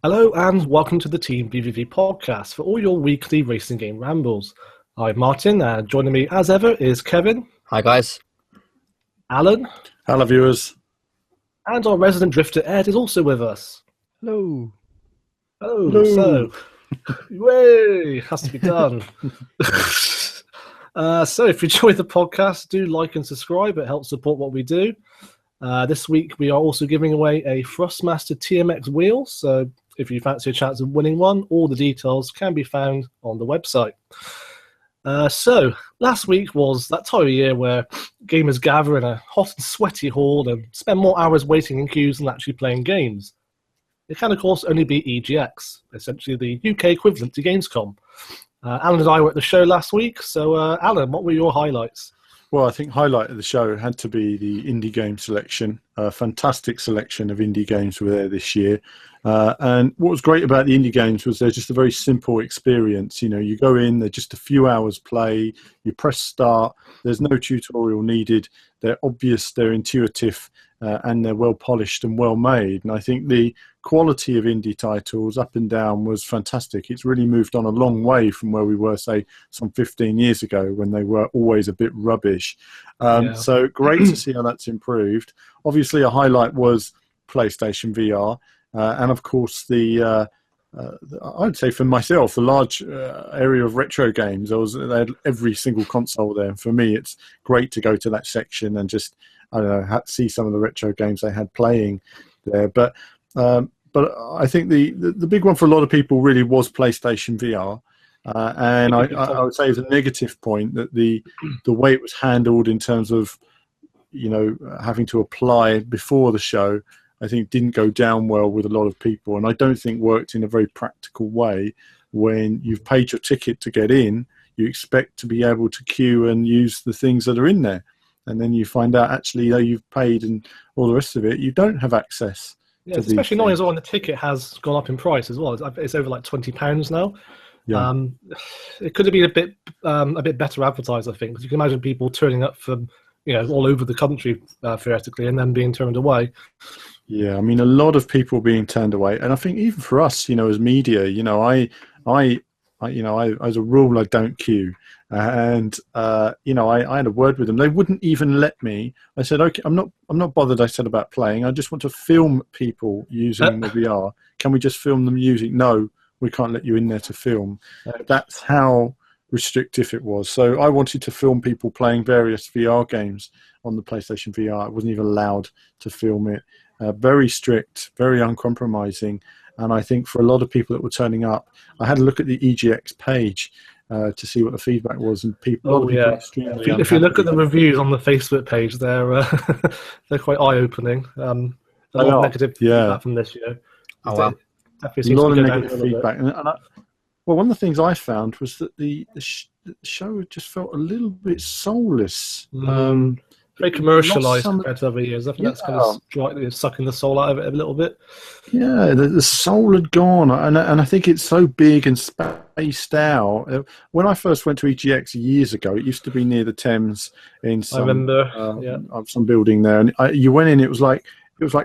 Hello and welcome to the Team VVV podcast for all your weekly racing game rambles. I'm Martin and joining me as ever is Kevin. Hi guys. Alan. Hello viewers. And our resident drifter Ed is also with us. Hello. Hello. So, way has to be done. So if you enjoy the podcast, do like and subscribe. It helps support what we do. This week we are also giving away a Thrustmaster TMX wheel. So if you fancy a chance of winning one, all the details can be found on the website. So last week was that time of year where gamers gather in a hot and sweaty hall and spend more hours waiting in queues than actually playing games. It can, of course, only be EGX, essentially the UK equivalent to Gamescom. Alan and I were at the show last week, so Alan, what were your highlights? Well, I think highlight of the show had to be the indie game selection. A fantastic selection of indie games were there this year. And what was great about the indie games was they're just a very simple experience. You know, you go in, they're just a few hours play, you press start, there's no tutorial needed, they're obvious, they're intuitive, and they're well polished and well made. And I think the quality of indie titles up and down was fantastic. It's really moved on a long way from where we were, say, some 15 years ago when they were always a bit rubbish. So great to see how that's improved. Obviously, a highlight was PlayStation VR. And of course, I'd say for myself, the large area of retro games. They had every single console there. And for me, it's great to go to that section and just, I don't know, see some of the retro games they had playing there. But I think the big one for a lot of people really was PlayStation VR. And I would say it's a negative point that the way it was handled in terms of, you know, having to apply before the show, I think didn't go down well with a lot of people, and I don't think worked in a very practical way. When you've paid your ticket to get in, you expect to be able to queue and use the things that are in there, and then you find out actually, though you've paid and all the rest of it, you don't have access. Yeah, it's especially annoying as well when the ticket has gone up in price as well. It's over like £20 now. Yeah. It could have been a bit better advertised, I think, because you can imagine people turning up from, you know, all over the country theoretically, and then being turned away. Yeah, I mean, a lot of people being turned away, and I think even for us, you know, as media, you know, I as a rule, I don't queue, and you know, I had a word with them. They wouldn't even let me. I said, okay, I'm not bothered. I said about playing. I just want to film people using the VR. Can we just film them using? No, we can't let you in there to film. That's how restrictive it was. So I wanted to film people playing various VR games on the PlayStation VR. I wasn't even allowed to film it. Very strict, very uncompromising. And I think for a lot of people that were turning up, I had a look at the EGX page to see what the feedback was, and people. If you look at the reviews on the Facebook page, they're quite eye-opening. A lot of negative feedback from this year. Oh wow, a lot of negative feedback. Well, one of the things I found was that the show just felt a little bit soulless. Very commercialised compared to other years. I think that's kind of slightly sucking the soul out of it a little bit. Yeah, the soul had gone, and I think it's so big and spaced out. When I first went to EGX years ago, it used to be near the Thames in some, I remember, some building there, and you went in. It was like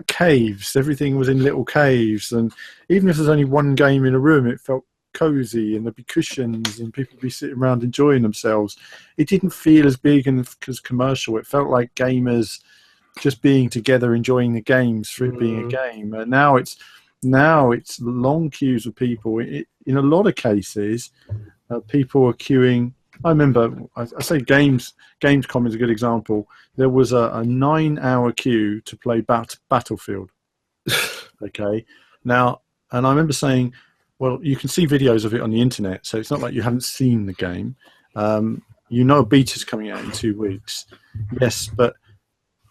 caves. Everything was in little caves, and even if there's only one game in a room, it felt cozy, and there'd be cushions and people would be sitting around enjoying themselves. It didn't feel as big and as commercial. It felt like gamers just being together enjoying the games through being a game. And now it's long queues of people. In a lot of cases, people are queuing. I remember, I say Gamescom is a good example. There was a 9-hour queue to play Battlefield. Okay, now, and I remember saying, well, you can see videos of it on the internet, so it's not like you haven't seen the game. You know a beta's coming out in 2 weeks. Yes, but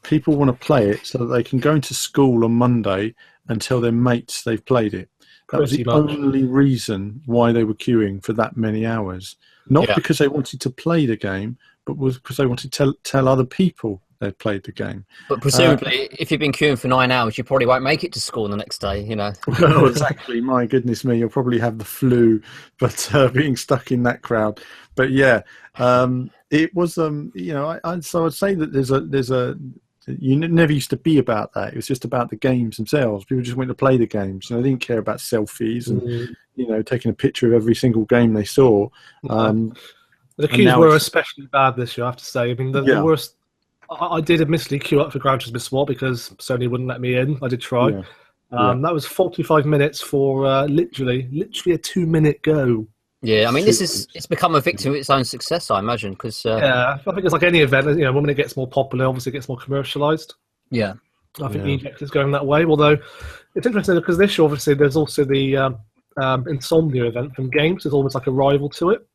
people want to play it so that they can go into school on Monday and tell their mates they've played it. That was the only reason why they were queuing for that many hours. Not because they wanted to play the game, but was because they wanted to tell other people they'd played the game. But presumably, if you've been queuing for 9 hours, you probably won't make it to school the next day, you know. Well, exactly. My goodness me, you'll probably have the flu, but being stuck in that crowd. But yeah, it was, you know, so I'd say that there's a never used to be about that. It was just about the games themselves. People just went to play the games. They didn't care about selfies and taking a picture of every single game they saw. The queues were especially bad this year, I have to say. I mean, the worst. I did admittedly queue up for Gran Turismo Sport because Sony wouldn't let me in. I did try. That was 45 minutes for literally a 2-minute go. Yeah, I mean, it's become a victim of its own success, I imagine. Because I think it's like any event. When it gets more popular, obviously it gets more commercialised. Yeah, I think EGX is going that way. Although it's interesting because this year, obviously, there's also the Insomnia event from Games. There's almost like a rival to it.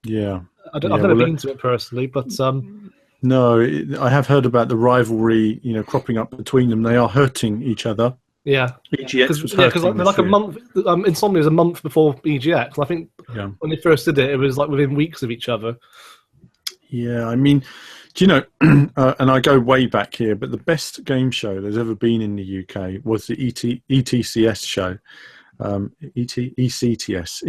Yeah, I've never been to it personally, but no, I have heard about the rivalry. Cropping up between them. They are hurting each other. Yeah, EGX was hurting. Because like a month. Insomnia is a month before EGX. I think when they first did it, it was like within weeks of each other. Yeah, I mean, do you know? And I go way back here, but the best game show there's ever been in the UK was the ETCS show. ECTS,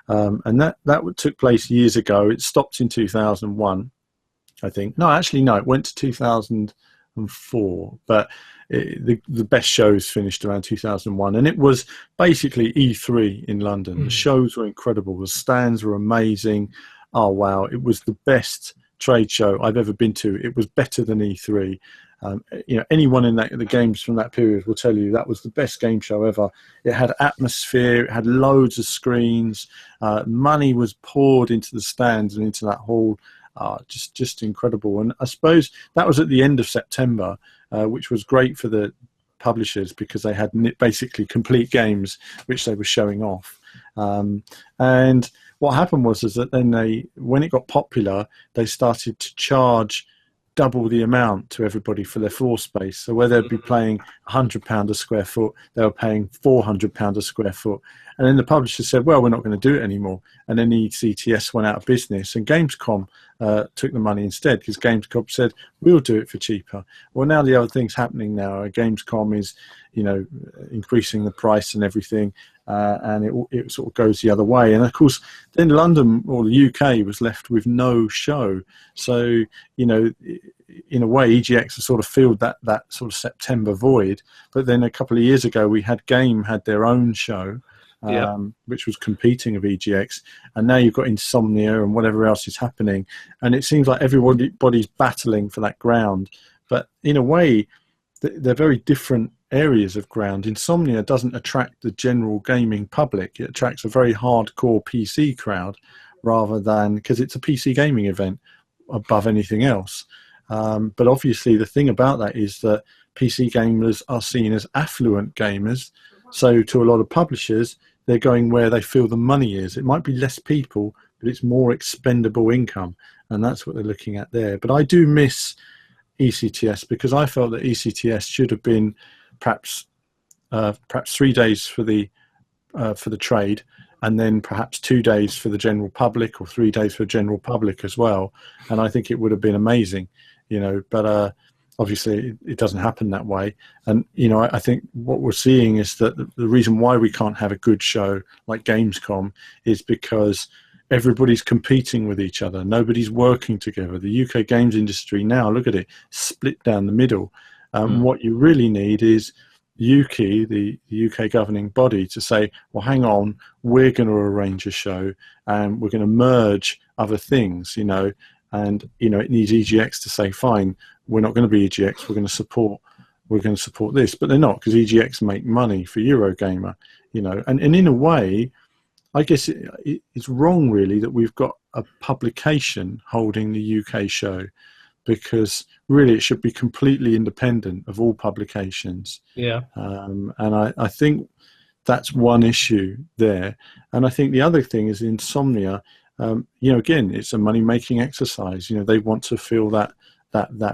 and that took place years ago. It stopped in 2001, I think. No, actually, no, it went to 2004, but the best shows finished around 2001, and it was basically E3 in London. The shows were incredible. The stands were amazing. Oh wow, it was the best trade show I've ever been to. It was better than E3. Anyone in the games from that period will tell you that was the best game show ever. It had atmosphere, it had loads of screens, money was poured into the stands and into that hall. Just incredible. And I suppose that was at the end of September, which was great for the publishers because they had basically complete games which they were showing off. And what happened was that then when it got popular, they started to charge double the amount to everybody for their floor space. So where they'd be paying £100 a square foot, they were paying £400 a square foot. And then the publisher said, well, we're not going to do it anymore. And then ECTS went out of business and Gamescom took the money instead because Gamescom said, we'll do it for cheaper. Well, now the other thing's happening now. Gamescom is, increasing the price and everything. And it sort of goes the other way. And of course, then London or the UK was left with no show. So, in a way, EGX has sort of filled that sort of September void. But then a couple of years ago, we had Game had their own show, which was competing with EGX. And now you've got Insomnia and whatever else is happening. And it seems like everybody's battling for that ground. But in a way, they're very different areas of ground. Insomnia doesn't attract the general gaming public. It attracts a very hardcore PC crowd rather than, because it's a PC gaming event above anything else. But obviously the thing about that is that PC gamers are seen as affluent gamers. So to a lot of publishers, they're going where they feel the money is. It might be less people, but it's more expendable income. And that's what they're looking at there. But I do miss ECTS because I felt that ECTS should have been perhaps 3 days for the trade, and then perhaps 2 days for the general public, or 3 days for the general public as well. And I think it would have been amazing, But obviously, it doesn't happen that way. And I think what we're seeing is that the reason why we can't have a good show like Gamescom is because everybody's competing with each other. Nobody's working together. The UK games industry now, look at it, split down the middle. What you really need is UKI, the UK governing body, to say, well, hang on, we're going to arrange a show and we're going to merge other things, and, it needs EGX to say, fine, we're not going to be EGX, we're going to support this. But they're not, because EGX make money for Eurogamer, and in a way, I guess it's wrong, really, that we've got a publication holding the UK show, because really it should be completely independent of all publications. Yeah. And I think that's one issue there. And I think the other thing is Insomnia. Again, it's a money-making exercise. They want to fill that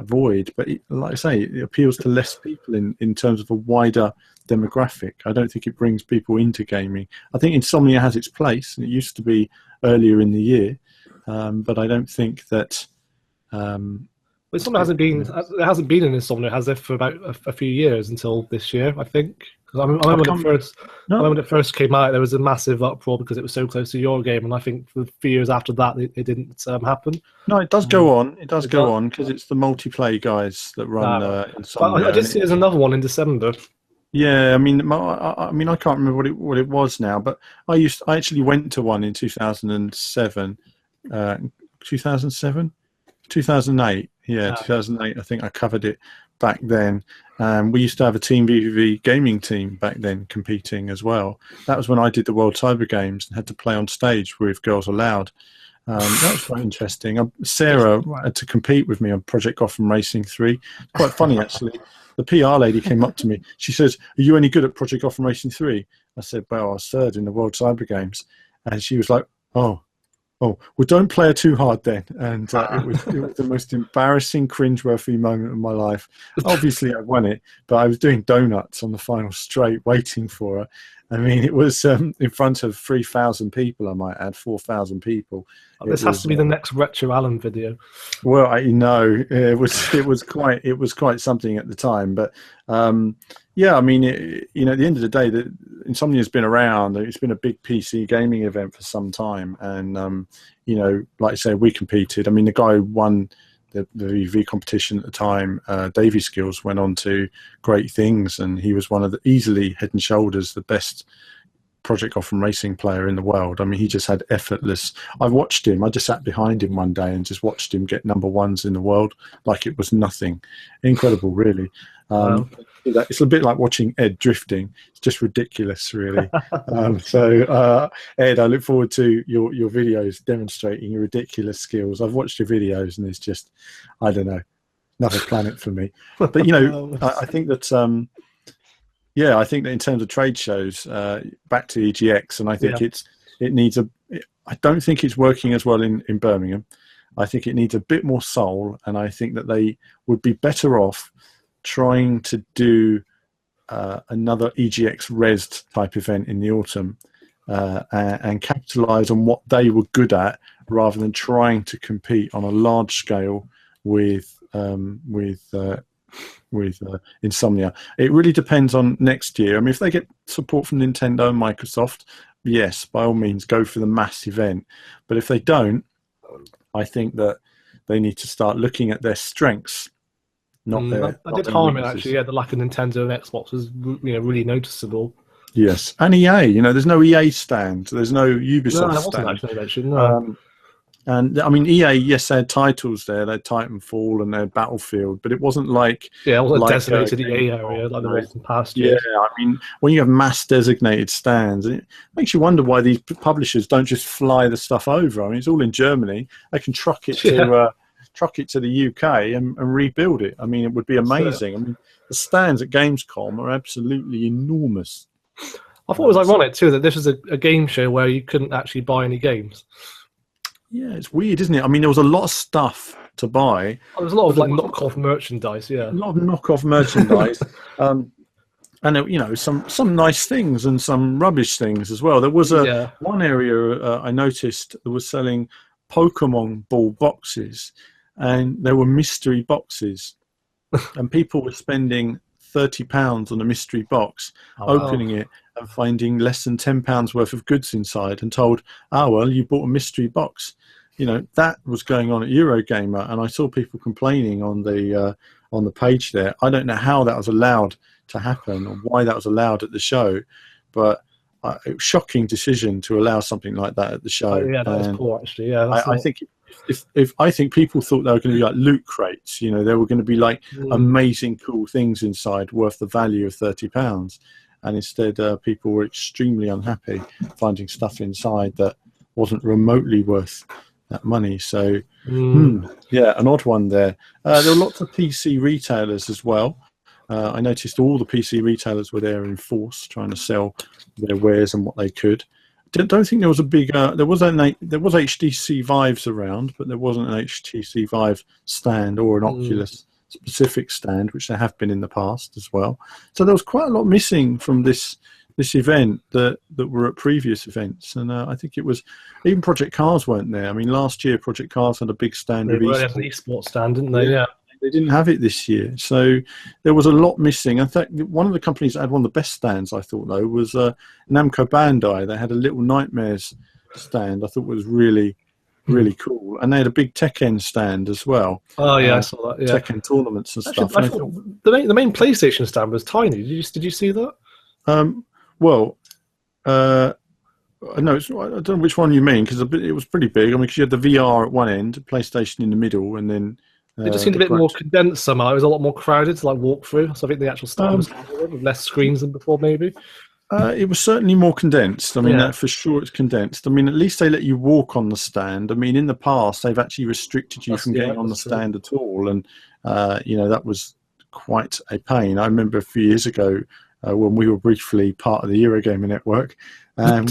void. But like I say, it appeals to less people in terms of a wider demographic. I don't think it brings people into gaming. I think Insomnia has its place, and it used to be earlier in the year. But I don't think that... Insomnia hasn't been in Insomnia, has there, for about a few years until this year, I think. 'Cause I remember No. when it first came out, there was a massive uproar because it was so close to your game, and I think for a few years after that, it didn't happen. No, it does go on. It does It go does? on because it's the multiplayer guys that run But Insomnia. I did see there's another one in December. Yeah, I mean, I can't remember what it was now, but I actually went to one in 2007, 2007, 2008. Yeah, 2008. I think I covered it back then. We used to have a Team VVV gaming team back then competing as well. That was when I did the World Cyber Games and had to play on stage with Girls Aloud. That was quite interesting. Sarah had to compete with me on Project Gotham Racing 3. Quite funny, actually. The PR lady came up to me. She says, "Are you any good at Project Gotham Racing 3?" I said, "Well, I was third in the World Cyber Games." And she was like, oh, well, don't play her too hard then. And it was the most embarrassing, cringeworthy moment of my life. Obviously, I won it, but I was doing donuts on the final straight, waiting for her. I mean, it was in front of 3,000 people, I might add, 4,000 people. This has to be the next Retro Allen video. Well, I know it was quite something at the time, but yeah, I mean, at the end of the day, Insomnia has been around. It's been a big PC gaming event for some time, and like I say, we competed. I mean, the guy who won the VV competition at the time, Davey Skills, went on to great things, and he was one of the easily head and shoulders the best Project Gotham racing player in the world. I mean, he just had effortless. I watched him. I just sat behind him one day and just watched him get #1s in the world like it was nothing. Incredible, really. Wow. It's a bit like watching Ed drifting. It's just ridiculous, really. So, Ed, I look forward to your videos demonstrating your ridiculous skills. I've watched your videos, and it's just, I don't know, another planet for me. But I think that. Yeah, I think that in terms of trade shows, back to EGX, and I think it needs I don't think it's working as well in Birmingham. I think it needs a bit more soul, and I think that they would be better off trying to do another EGX Res type event in the autumn and capitalise on what they were good at, rather than trying to compete on a large scale with Insomnia. It really depends on next year. I mean, if they get support from Nintendo and Microsoft, yes, by all means, go for the mass event. But if they don't, I think that they need to start looking at their strengths, not their. I did harm it actually. Yeah, the lack of Nintendo and Xbox was really noticeable. Yes, and EA. There's no EA stand. There's no Ubisoft No, stand. actually mentioned. No. And I mean, EA, yes, they had titles there. They had Titanfall and they had Battlefield, but it wasn't like it wasn't a designated EA area like there was in past years. Yeah, I mean, when you have mass designated stands, it makes you wonder why these publishers don't just fly the stuff over. I mean, it's all in Germany. They can truck it to the UK and rebuild it. I mean, it would be amazing. I mean, the stands at Gamescom are absolutely enormous. I thought it was ironic too that this was a game show where you couldn't actually buy any games. Yeah, it's weird, isn't it? I mean, there was a lot of stuff to buy. There was a lot of knockoff merchandise, yeah. A lot of knockoff merchandise. And some nice things and some rubbish things as well. There was one area I noticed that was selling Pokemon ball boxes, and there were mystery boxes, and people were spending £30 on a mystery box, opening it and finding less than £10 worth of goods inside, and told, "Oh well, you bought a mystery box." That was going on at Eurogamer, and I saw people complaining on the page there. I don't know how that was allowed to happen or why that was allowed at the show, but it was a shocking decision to allow something like that at the show. Oh, yeah, that was poor actually. Yeah, I think if I think people thought they were going to be like loot crates, there were going to be like amazing cool things inside worth the value of £30, and instead people were extremely unhappy finding stuff inside that wasn't remotely worth that money. So yeah, an odd one there. There were lots of PC retailers as well. I noticed all the PC retailers were there in force trying to sell their wares and what they could. Don't think there was a big there was HTC Vives around, but there wasn't an HTC Vive stand or an Oculus specific stand, which there have been in the past as well. So there was quite a lot missing from this event that were at previous events, and I think it was even Project Cars weren't there. I mean, last year Project Cars had a big stand. They had an esports stand, didn't they? Yeah. They didn't have it this year, so there was a lot missing. In fact, one of the companies that had one of the best stands, I thought, though, was Namco Bandai. They had a Little Nightmares stand. I thought was really cool, and they had a big Tekken stand as well. Oh yeah, I saw that. Yeah, Tekken tournaments and Actually, stuff. I thought the main PlayStation stand was tiny. Did you see that? No, I don't know which one you mean, because it was pretty big. I mean, because you had the VR at one end, PlayStation in the middle, and then it just seemed a bit more condensed somehow. It was a lot more crowded to like walk through. So I think the actual stand was with less screens than before, maybe. It was certainly more condensed. I mean, for sure it's condensed. I mean, at least they let you walk on the stand. I mean, in the past, they've actually restricted you from getting on the stand at all. And, that was quite a pain. I remember a few years ago when we were briefly part of the Eurogamer network, and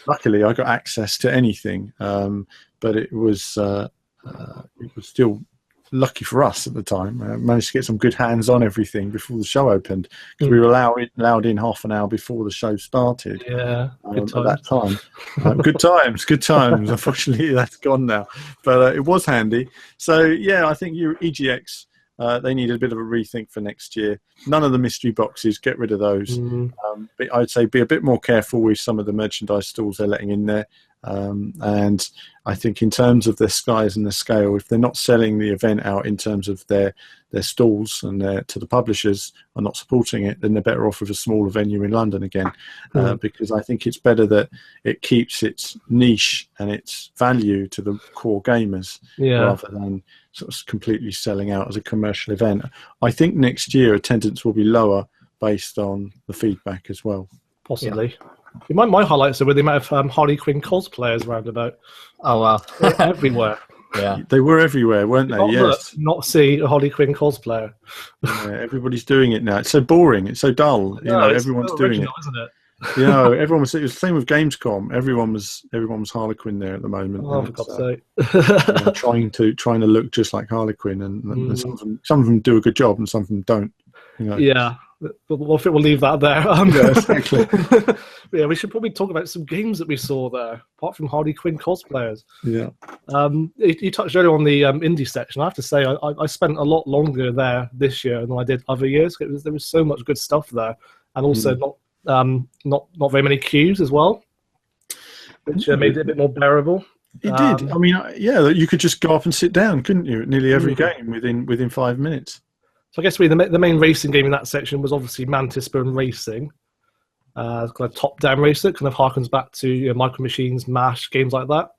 luckily I got access to anything. But it was still lucky for us at the time. I managed to get some good hands on everything before the show opened, because we were allowed in half an hour before the show started. Yeah, at that time. Good times. Unfortunately, that's gone now, but it was handy. So yeah, I think your EGX, they need a bit of a rethink for next year. None of the mystery boxes, get rid of those. But I'd say be a bit more careful with some of the merchandise stalls they're letting in there. And I think in terms of their size and their scale, if they're not selling the event out in terms of their stalls and to the publishers are not supporting it, then they're better off with a smaller venue in London again. Because I think it's better that it keeps its niche and its value to the core gamers rather than sort of completely selling out as a commercial event. I think next year attendance will be lower based on the feedback as well. Possibly. Yeah. My highlights are with the amount of Harley Quinn cosplayers round about. Oh, wow. Everywhere. Yeah. They were everywhere, weren't they? Yes. Not see a Harley Quinn cosplayer. Yeah, everybody's doing it now. It's so boring. It's so dull. Everyone's doing it. Isn't it? Everyone was. It was the same with Gamescom. Everyone was Harley Quinn there at the moment. Oh, for God's sake! Trying to look just like Harley Quinn, and some of them do a good job, and some of them don't. Yeah, but I think we'll leave that there. Exactly. Yeah, we should probably talk about some games that we saw there, apart from Harley Quinn cosplayers. Yeah. You touched earlier on the indie section. I have to say, I spent a lot longer there this year than I did other years. There was so much good stuff there, and also not very many queues as well, which made it a bit more bearable. It did. I mean, you could just go up and sit down, couldn't you? At nearly every game within 5 minutes. So I guess the main racing game in that section was obviously Mantis Racing. Kind of top-down racer, kind of harkens back to Micro Machines, MASH, games like that.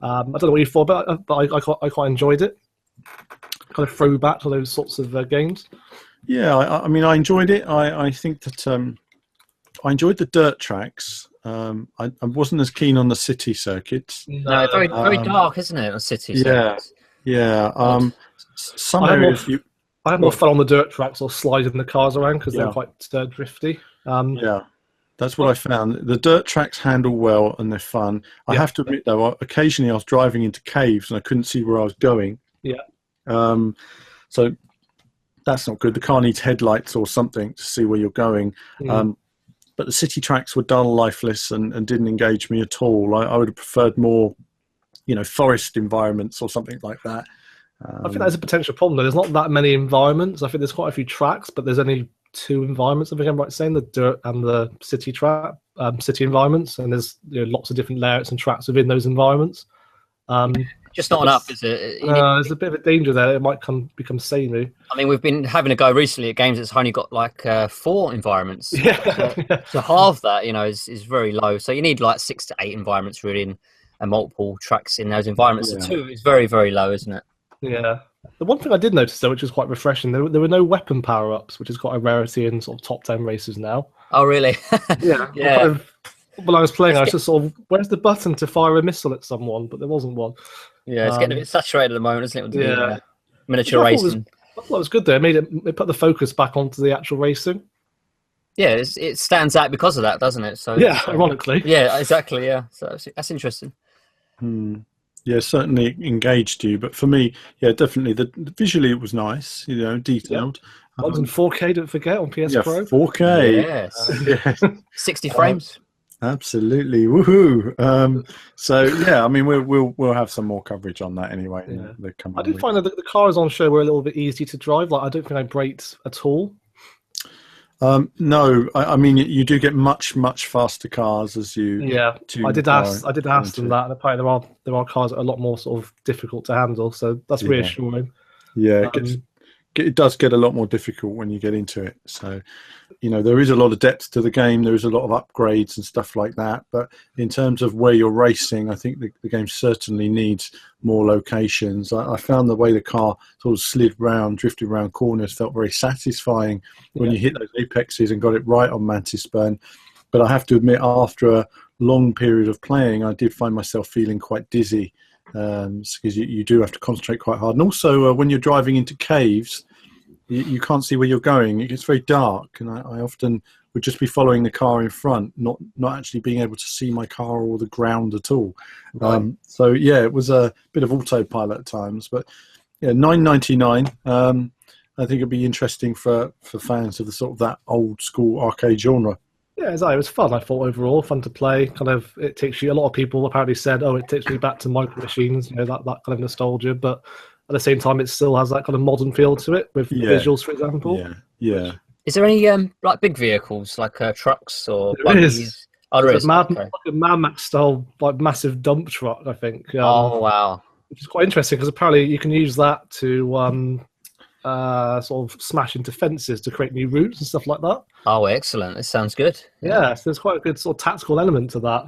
I don't know what you thought about it, but I quite enjoyed it. Kind of throwback to those sorts of games. Yeah, I mean, I enjoyed it. I think that I enjoyed the dirt tracks. I wasn't as keen on the city circuits. No, very dark, isn't it, on city circuits? Yeah. Some areas I had more fun on the dirt tracks or sliding the cars around because they're quite drifty. That's what I found. The dirt tracks handle well and they're fun. I have to admit, though, occasionally I was driving into caves and I couldn't see where I was going. Yeah. So that's not good. The car needs headlights or something to see where you're going. But the city tracks were dull, lifeless, and didn't engage me at all. I would have preferred more, forest environments or something like that. I think that's a potential problem, though. There's not that many environments. I think there's quite a few tracks, but there's only 2 environments, I think I'm right saying, the dirt and the city city environments, and there's lots of different layouts and tracks within those environments. Just not enough, is it? There's a bit of a danger there. It might become samey. I mean, we've been having a go recently at games that's only got like 4 environments. So half that, is very low. So you need like 6 to 8 environments really, and multiple tracks in those environments. So 2 is very, very low, isn't it? Yeah. The one thing I did notice, though, which is quite refreshing, there were no weapon power-ups, which is quite a rarity in sort of top 10 races now. Oh, really? Yeah. When I was playing, I was just sort of, where's the button to fire a missile at someone? But there wasn't one. Yeah, it's getting a bit saturated at the moment, isn't it? Miniature racing. I thought it was good, though. It put the focus back onto the actual racing. Yeah, it stands out because of that, doesn't it? So ironically. Yeah, exactly, yeah. So that's interesting. Yeah, certainly engaged you, but for me, definitely. Visually, it was nice, detailed. One's in 4K, don't forget, on PS Pro. 4K. Yes. 60 frames. Absolutely, woohoo! So yeah, I mean we'll have some more coverage on that anyway. Yeah. The coming I did week. find that the cars on show were a little bit easy to drive. Like I don't think I braked at all. No, I mean you do get much faster cars as you. Yeah, I did ask them that, and apparently there are cars that are a lot more sort of difficult to handle. So that's reassuring. Yeah, it does get a lot more difficult when you get into it. So, there is a lot of depth to the game. There is a lot of upgrades and stuff like that. But in terms of where you're racing, I think the game certainly needs more locations. I found the way the car sort of slid round, drifted around corners felt very satisfying when you hit those apexes and got it right on Mantis Burn. But I have to admit, after a long period of playing, I did find myself feeling quite dizzy because you do have to concentrate quite hard. And also, when you're driving into caves, you can't see where you're going. It gets very dark, and I often would just be following the car in front, not actually being able to see my car or the ground at all. Right. So yeah, it was a bit of autopilot at times, but yeah, $9.99. I think it'd be interesting for fans of the sort of that old school arcade genre. Yeah, it was fun. I thought overall fun to play. Kind of, it takes you. A lot of people apparently said, "Oh, it takes me back to Micro Machines." That kind of nostalgia, but at the same time, it still has that kind of modern feel to it with visuals, for example. Yeah. Is there any like big vehicles like trucks or buggies? Oh, there is. Like a Mad Max style, like massive dump truck, I think. Oh wow! Which is quite interesting because apparently you can use that to sort of smash into fences to create new routes and stuff like that. Oh, excellent! This sounds good. Yeah, so there's quite a good sort of tactical element to that.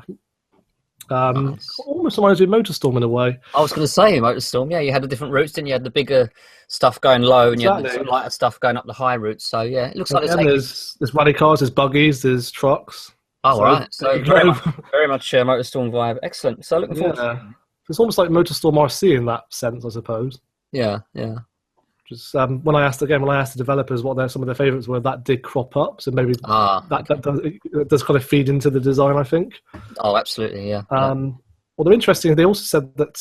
Nice. Almost reminds me of Motorstorm in a way. I was going to say Motorstorm. Yeah, you had the different routes, didn't you? You had the bigger stuff going low, and you had the lighter stuff going up the high routes. So yeah, it looks like there's rally cars, there's buggies, there's trucks. Oh, right. So very much Motorstorm vibe. Excellent. So looking forward to it. It's almost like Motorstorm RC in that sense, I suppose. Yeah. Just when I asked the developers what some of their favourites were, that did crop up. So maybe that does kind of feed into the design, I think. Oh, absolutely, yeah. Well, they're interesting. They also said that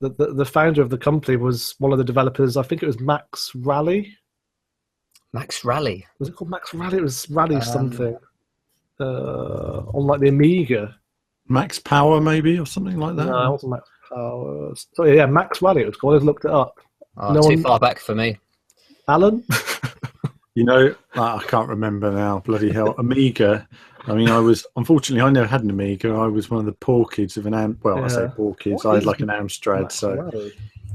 the founder of the company was one of the developers. I think it was Max Rally. Max Rally? Was it called Max Rally? It was Rally something. On like the Amiga. Max Power, maybe, or something like that? No, it wasn't Max Power. So yeah, Max Rally it was called. I just looked it up. Too far back for me. Alan? I can't remember now. Bloody hell. Amiga. I mean, unfortunately, I never had an Amiga. I was one of the poor kids of an well, I say poor kids. I had like an Amstrad,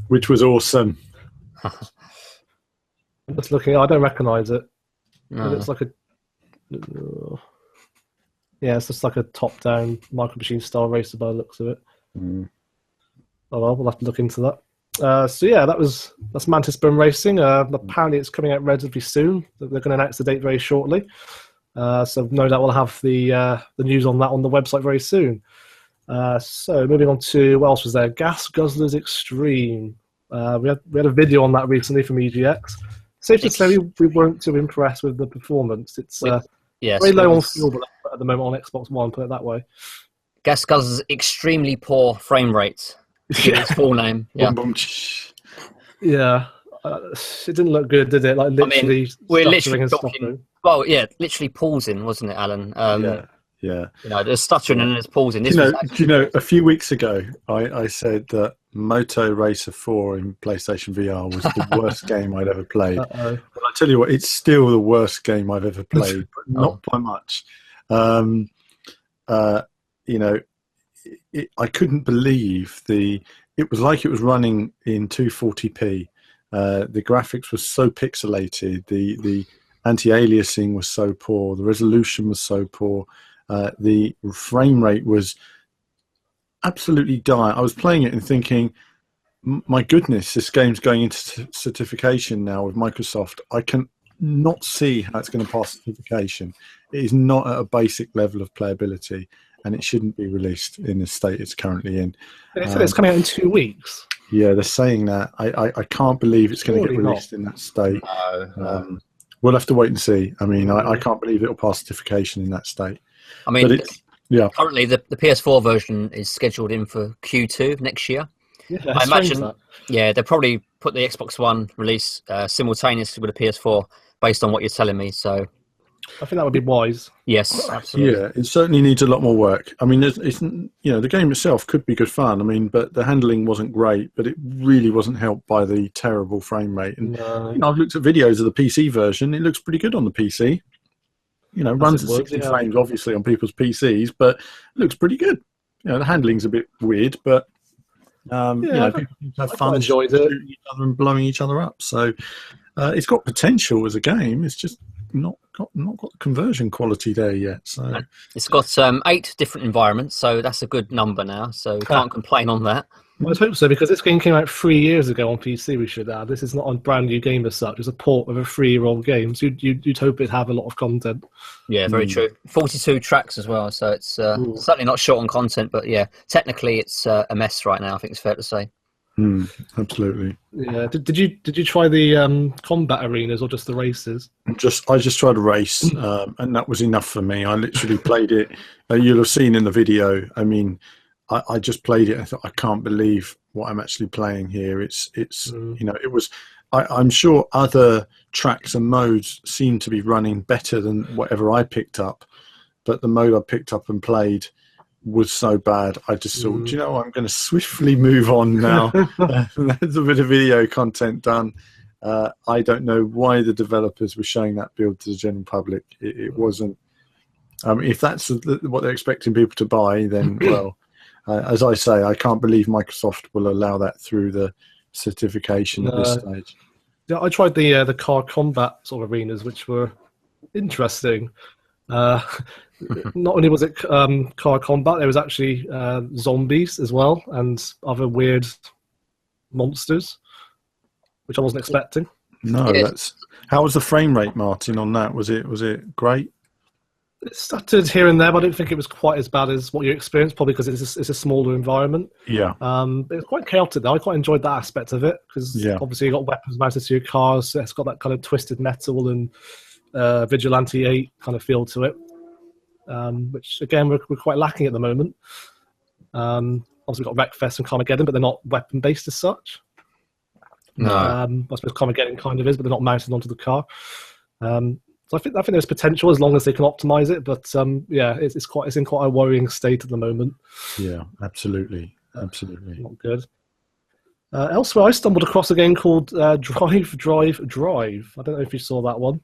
which was awesome. I'm just looking, I don't recognise it. No. It's like it's just like a top-down Micro Machine style racer by the looks of it. Mm. Oh well, we'll have to look into that. So yeah, that's Mantis Burn Racing. Apparently, it's coming out relatively soon. They're going to announce the date very shortly. So no doubt we'll have the news on that on the website very soon. So moving on to what else was there? Gas Guzzlers Extreme. We had a video on that recently from EGX. Safe to say we weren't too impressed with the performance. It's very low on fuel at the moment on Xbox One. Put it that way. Gas Guzzlers Extremely Poor Frame Rate. Its full name. Yeah. Yeah. It didn't look good, did it? Like literally, we're literally talking. Well, yeah, literally pausing, wasn't it, Alan? Yeah. There's stuttering and there's pausing. Do you know? A few weeks ago, I said that Moto Racer 4 in PlayStation VR was the worst game I'd ever played. But I tell you what, it's still the worst game I've ever played, but not by much. I couldn't believe it was like it was running in 240p. The graphics were so pixelated. The anti-aliasing was so poor. The resolution was so poor. The frame rate was absolutely dire. I was playing it and thinking, my goodness, this game's going into certification now with Microsoft. I can not see how it's going to pass certification. It is not at a basic level of playability, and it shouldn't be released in the state it's currently in. They said it's coming out in 2 weeks. Yeah, they're saying that. I can't believe it's going to get released in that state. No. We'll have to wait and see. I mean, I can't believe it'll pass certification in that state. I mean, currently the PS4 version is scheduled in for Q2 next year. Yeah, I imagine. Yeah, they'll probably put the Xbox One release simultaneously with the PS4, based on what you're telling me. So, I think that would be wise. Yes, absolutely. Yeah, it certainly needs a lot more work. I mean, the game itself could be good fun. I mean, but the handling wasn't great, but it really wasn't helped by the terrible frame rate. And I've looked at videos of the PC version. It looks pretty good on the PC. Runs at 60 frames, obviously, on people's PCs, but it looks pretty good. The handling's a bit weird, but people have fun shooting each other and blowing each other up. So it's got potential as a game. It's just not got the conversion quality there yet. So it's got 8 different environments, so that's a good number now. So we can't complain on that. Well, I hope so, because this game came out 3 years ago on PC. We should add. This is not a brand new game as such. It's a port of a 3-year-old game. So you'd hope it'd have a lot of content. Yeah, very true. 42 tracks as well, so it's certainly not short on content. But yeah, technically it's a mess right now. I think it's fair to say. Absolutely. Yeah. Did you try the combat arenas or just the races? I just tried a race, and that was enough for me. I literally played it. You'll have seen in the video. I mean, I just played it. I thought, I can't believe what I'm actually playing here. It was. I'm sure other tracks and modes seem to be running better than whatever I picked up, but the mode I picked up and played was so bad. I just thought, I'm going to swiftly move on now. There's a bit of video content done. I don't know why the developers were showing that build to the general public. It wasn't. If that's what they're expecting people to buy, then well. As I say, I can't believe Microsoft will allow that through the certification at this stage. Yeah, I tried the car combat sort of arenas, which were interesting. Not only was it car combat, there was actually zombies as well and other weird monsters, which I wasn't expecting. No, how was the frame rate, Martin, on that? Was it great? It stuttered here and there, but I don't think it was quite as bad as what you experienced, probably because it's a smaller environment. Yeah. It was quite chaotic, though. I quite enjoyed that aspect of it, because obviously you got weapons mounted to your cars, so it's got that kind of twisted metal and Vigilante 8 kind of feel to it, which, again, we're quite lacking at the moment. Obviously, we've got Wreckfest and Carmageddon, but they're not weapon-based as such. No. I suppose Carmageddon kind of is, but they're not mounted onto the car. So I think there's potential as long as they can optimize it, but it's in quite a worrying state at the moment. Yeah, absolutely. Not good. Elsewhere, I stumbled across a game called Drive. I don't know if you saw that one.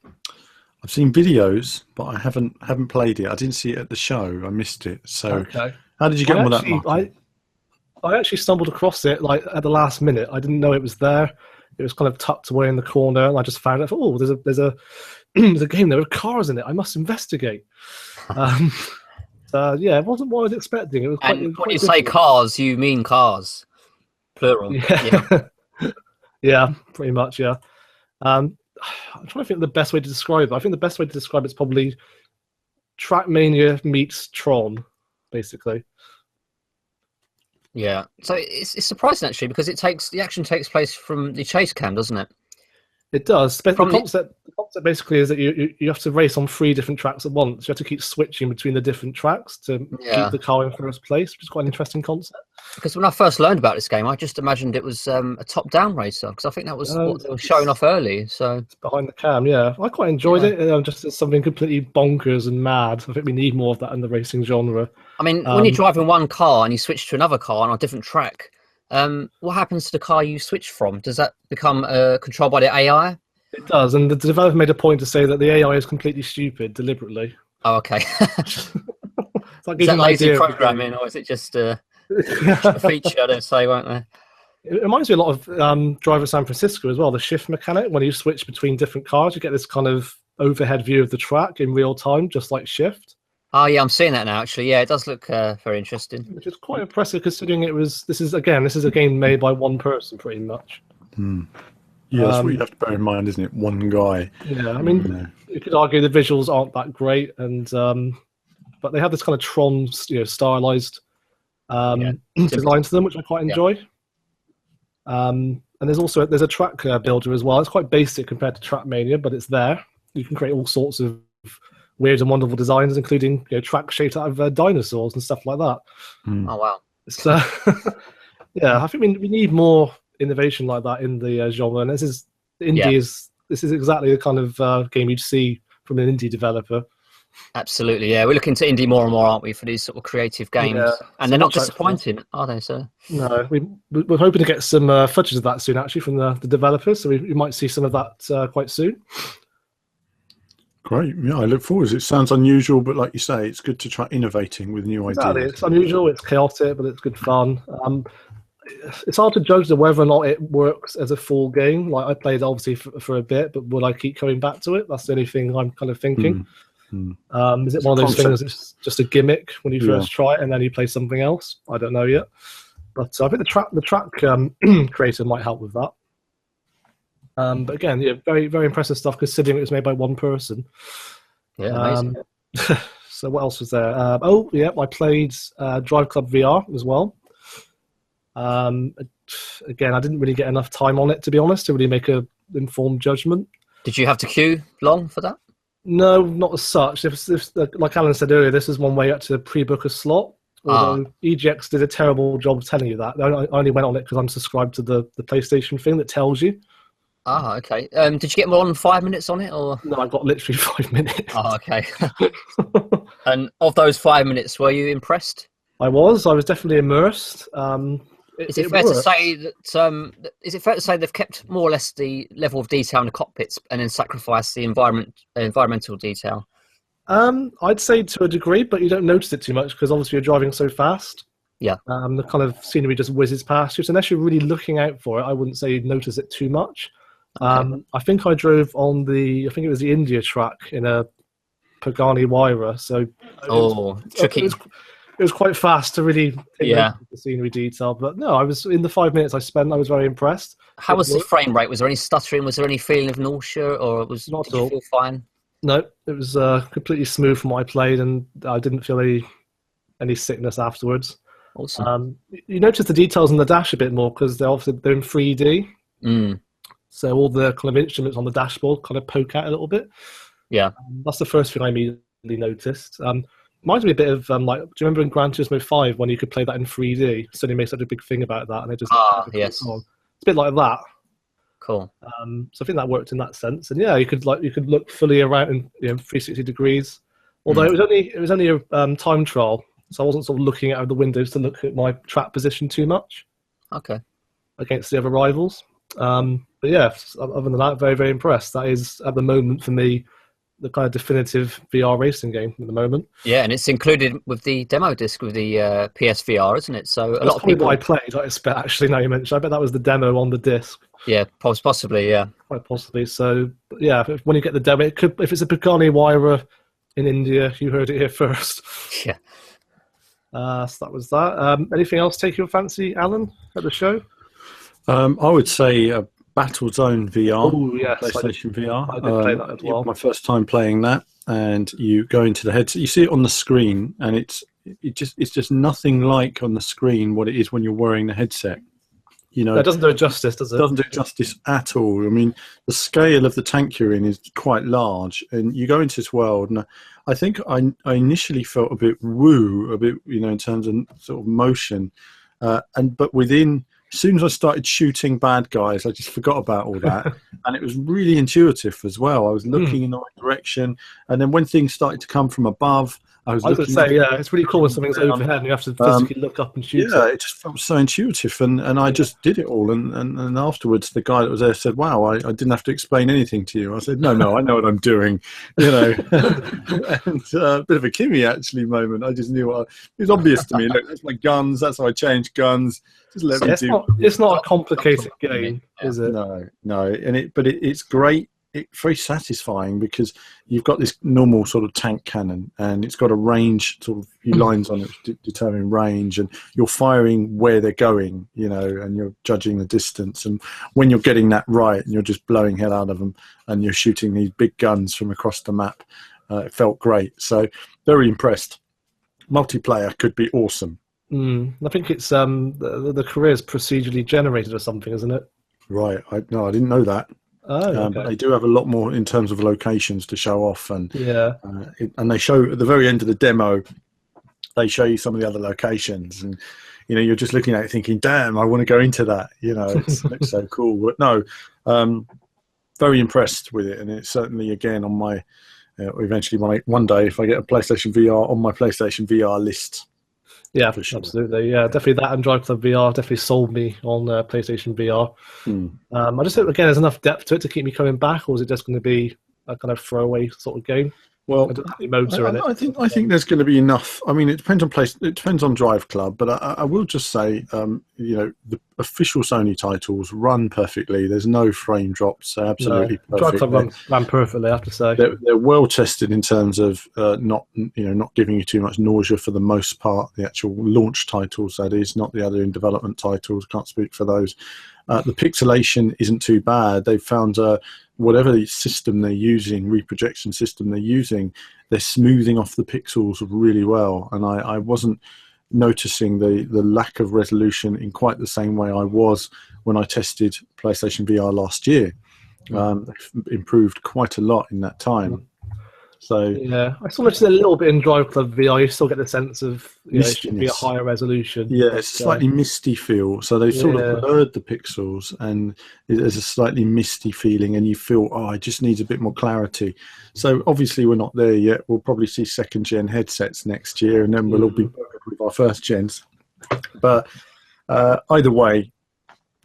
I've seen videos, but I haven't played it. I didn't see it at the show. I missed it. So, okay. How did you get on with that, Martin? I actually stumbled across it like at the last minute. I didn't know it was there. It was kind of tucked away in the corner, and I just found it. Oh, there's a there's a game there with cars in it. I must investigate. It wasn't what I was expecting. It was quite, and when you say cars, you mean cars, plural. Yeah, pretty much. Yeah. I'm trying to think the best way to describe it. I think the best way to describe it is probably Trackmania meets Tron, basically. Yeah, so it's surprising actually, because the action takes place from the chase cam, doesn't it? It does. The concept basically is that you have to race on 3 different tracks at once. You have to keep switching between the different tracks to keep the car in first place, which is quite an interesting concept. Because when I first learned about this game, I just imagined it was a top-down racer, because I think that was what they were showing off early. So it's behind the cam, yeah. I quite enjoyed it. Just as something completely bonkers and mad. I think we need more of that in the racing genre. I mean, when you're driving one car and you switch to another car on a different track, what happens to the car you switch from? Does that become controlled by the AI? It does, and the developer made a point to say that the AI is completely stupid deliberately. Oh, okay. Is that lazy programming, or is it just a feature, they'll say, won't they? It reminds me a lot of Driver San Francisco as well, the shift mechanic. When you switch between different cars, you get this kind of overhead view of the track in real time, just like Shift. Oh, yeah, I'm seeing that now, actually. Yeah, it does look very interesting. Which is quite impressive, considering this is a game made by one person, pretty much. Yeah, that's what you have to bear in mind, isn't it? One guy. Yeah, I mean, you could argue the visuals aren't that great, and but they have this kind of Tron, stylized design to them, which I quite enjoy. And there's a track builder as well. It's quite basic compared to Trackmania, but it's there. You can create all sorts of weird and wonderful designs, including track shaped out of dinosaurs and stuff like that. Oh wow! So I think we need more innovation like that in the genre. And this is exactly the kind of game you'd see from an indie developer. Absolutely, yeah. We're looking to indie more and more, aren't we, for these sort of creative games? Yeah. And they're not disappointing, are they, sir? No, we're hoping to get some footage of that soon, actually, from the developers. So we might see some of that quite soon. Great. Yeah, I look forward. It sounds unusual, but like you say, it's good to try innovating with new ideas. It's unusual, it's chaotic, but it's good fun. It's hard to judge whether or not it works as a full game. Like, I played obviously for a bit, but would I keep coming back to it? That's the only thing I'm kind of thinking. Is it one of those things that's just a gimmick when you first try it and then you play something else? I don't know yet. But I think the track creator might help with that. But again, yeah, very, very impressive stuff considering it was made by one person. Yeah, amazing. So what else was there? I played Driveclub VR as well. Again, I didn't really get enough time on it, to be honest, to really make an informed judgment. Did you have to queue long for that? No, not as such. Like Alan said earlier, this is one way up to pre-book a slot. Although EGX did a terrible job of telling you that. I only went on it because I'm subscribed to the PlayStation thing that tells you. Okay. Did you get more than 5 minutes on it, or? No, I got literally 5 minutes. Okay. And of those 5 minutes, were you impressed? I was definitely immersed. Is it fair to say that? Is it fair to say they've kept more or less the level of detail in the cockpits and then sacrificed the environmental detail? I'd say to a degree, but you don't notice it too much because obviously you're driving so fast. Yeah. The kind of scenery just whizzes past you. So unless you're really looking out for it, I wouldn't say you'd notice it too much. Okay. I think I drove on I think it was the India track in a Pagani Huayra. So tricky. It was quite fast to really take the scenery detail. But no, I was in the 5 minutes I spent. I was very impressed. How was the frame rate? Was there any stuttering? Was there any feeling of nausea, or did you feel fine? No, it was completely smooth from what I played, and I didn't feel any sickness afterwards. Awesome. You notice the details on the dash a bit more because they're in 3D. So all the kind of instruments on the dashboard kind of poke out a little bit. Yeah. That's the first thing I immediately noticed. Reminds me a bit of do you remember in Gran Turismo 5 when you could play that in 3D? Sony made such a big thing about that, and they just yes, it's a bit like that. Cool. So I think that worked in that sense, and yeah, you could look fully around in 360 degrees. Although it was only a time trial, so I wasn't sort of looking out of the windows to look at my track position too much. Okay. Against the other rivals. But yeah, other than that, very, very impressed. That is, at the moment, for me, the kind of definitive VR racing game at the moment. Yeah, and it's included with the demo disc with the PSVR, isn't it? So a lot of people. What I played, I expect, actually, now you mentioned. I bet that was the demo on the disc. Yeah, possibly, yeah. Quite possibly. So, yeah, when you get the demo, if it's a Pagani Huayra in India, you heard it here first. Yeah. So that was that. Anything else take your fancy, Alan, at the show? I would say Battlezone VR, yes, PlayStation VR. I did play that as well. My first time playing that, and you go into the headset. You see it on the screen, and it's just nothing like on the screen what it is when you're wearing the headset. It doesn't do it justice, does it? It doesn't do it justice at all. I mean, the scale of the tank you're in is quite large, and you go into this world, and I think I initially felt a bit in terms of sort of motion, but within. As soon as I started shooting bad guys, I just forgot about all that. And it was really intuitive as well. I was looking in the right direction. And then when things started to come from above, I was looking... it's really cool when something's overhead and you have to physically look up and shoot it just felt so intuitive. And I just did it all. And afterwards, the guy that was there said, wow, I didn't have to explain anything to you. I said, no, I know what I'm doing. And a bit of a Kimmy, actually, moment. I just knew it was obvious to me. Look, that's my guns. That's how I change guns. It's not a complicated game, is it? No, but it's great. It's very satisfying because you've got this normal sort of tank cannon, and it's got a range, sort of few lines on it to determine range, and you're firing where they're going, and you're judging the distance. And when you're getting that right, and you're just blowing hell out of them, and you're shooting these big guns from across the map, it felt great. So very impressed. Multiplayer could be awesome. I think it's the career is procedurally generated or something, isn't it? Right. I didn't know that. Okay. But they do have a lot more in terms of locations to show off, and and they show at the very end of the demo, they show you some of the other locations, and you're just looking at it thinking, "Damn, I want to go into that." It looks so cool. But no, very impressed with it, and it's certainly again on my eventually one day if I get a PlayStation VR on my PlayStation VR list. Yeah, sure. Absolutely. Yeah, definitely that and Driveclub VR definitely sold me on PlayStation VR. I just hope, again, there's enough depth to it to keep me coming back, or is it just going to be a kind of throwaway sort of game? Well, I think there's going to be enough. I mean, it depends on It depends on Driveclub, but I will just say, the official Sony titles run perfectly. There's no frame drops. Absolutely perfect. Driveclub ran perfectly, I have to say. They're well tested in terms of not giving you too much nausea for the most part. The actual launch titles, that is, not the other in development titles. Can't speak for those. The pixelation isn't too bad. They've found whatever system they're using, reprojection system they're using, they're smoothing off the pixels really well. And I wasn't noticing the lack of resolution in quite the same way I was when I tested PlayStation VR last year. Improved quite a lot in that time. So yeah, I still noticed a little bit in Driveclub VR. You still get the sense of it should be a higher resolution. Yeah, it's a slightly misty feel. So they sort of blurred the pixels, and there's a slightly misty feeling, and you feel, it just needs a bit more clarity. So obviously we're not there yet. We'll probably see second-gen headsets next year, and then we'll all be buggered with our first gens. But either way,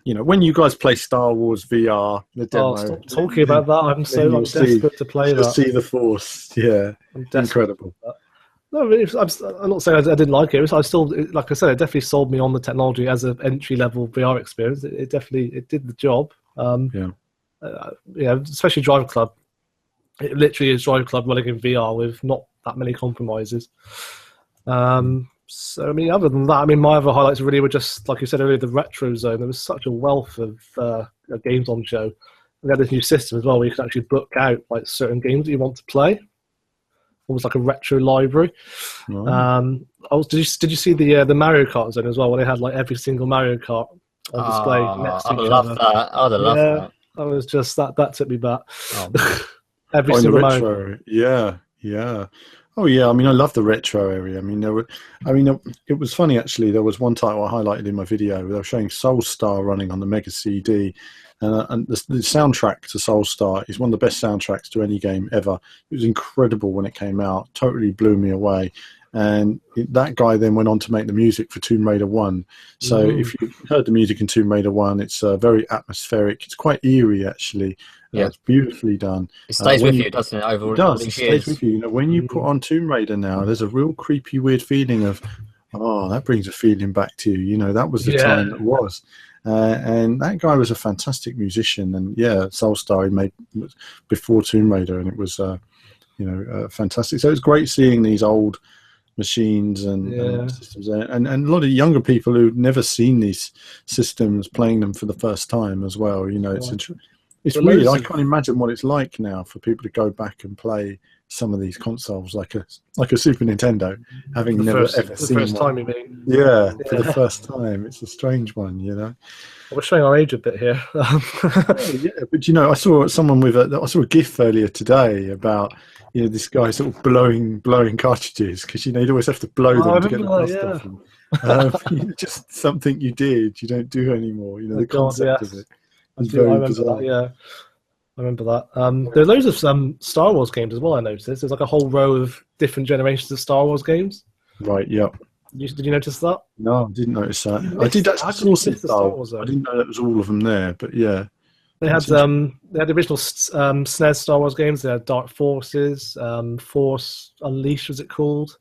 when you guys play Star Wars VR, the demo, stop talking about that. I'm desperate to play that. See the Force, incredible. No, I'm not saying I didn't like it. I still, like I said, it definitely sold me on the technology as an entry-level VR experience. It definitely did the job. Especially Driveclub. It literally is Driveclub running in VR with not that many compromises. So, I mean, other than that, my other highlights really were just, like you said earlier, the retro zone. There was such a wealth of games on show. We had this new system as well where you can actually book out like certain games that you want to play. Almost like a retro library. Did you see the Mario Kart zone as well, where they had like every single Mario Kart on display next to each other? I'd have loved that. That was just that took me back. Every single retro. Yeah. Oh yeah, I love the retro area. It was funny actually. There was one title I highlighted in my video. They were showing Soulstar running on the Mega CD, and the soundtrack to Soulstar is one of the best soundtracks to any game ever. It was incredible when it came out. Totally blew me away. And that guy then went on to make the music for Tomb Raider 1. So if you heard the music in Tomb Raider 1, it's very atmospheric. It's quite eerie, actually. It's beautifully done. It stays with you, doesn't it? Over it does. It stays with you. When you put on Tomb Raider now, there's a real creepy, weird feeling of, that brings a feeling back to you. That was the time it was. And that guy was a fantastic musician. And Soulstar he made before Tomb Raider, and it was, fantastic. So it's great seeing these old machines and systems and a lot of younger people who've never seen these systems playing them for the first time as well. It's really, I can't imagine what it's like now for people to go back and play some of these consoles like a Super Nintendo, having never ever seen the first one. time, you mean? For the first time. It's a strange one, We're showing our age a bit here. But I saw I saw a GIF earlier today about this guy sort of blowing cartridges, because you'd always have to blow them to get the dust off them. Just something you did, you don't do anymore. The concept of it. I remember that. There are loads of Star Wars games as well, I noticed. There's like a whole row of different generations of Star Wars games. Right, yeah. Did you notice that? No, I didn't notice that. I did actually see Star Wars. I didn't know that was all of them there, but yeah. They had the original SNES Star Wars games. They had Dark Forces, Force Unleashed, was it called?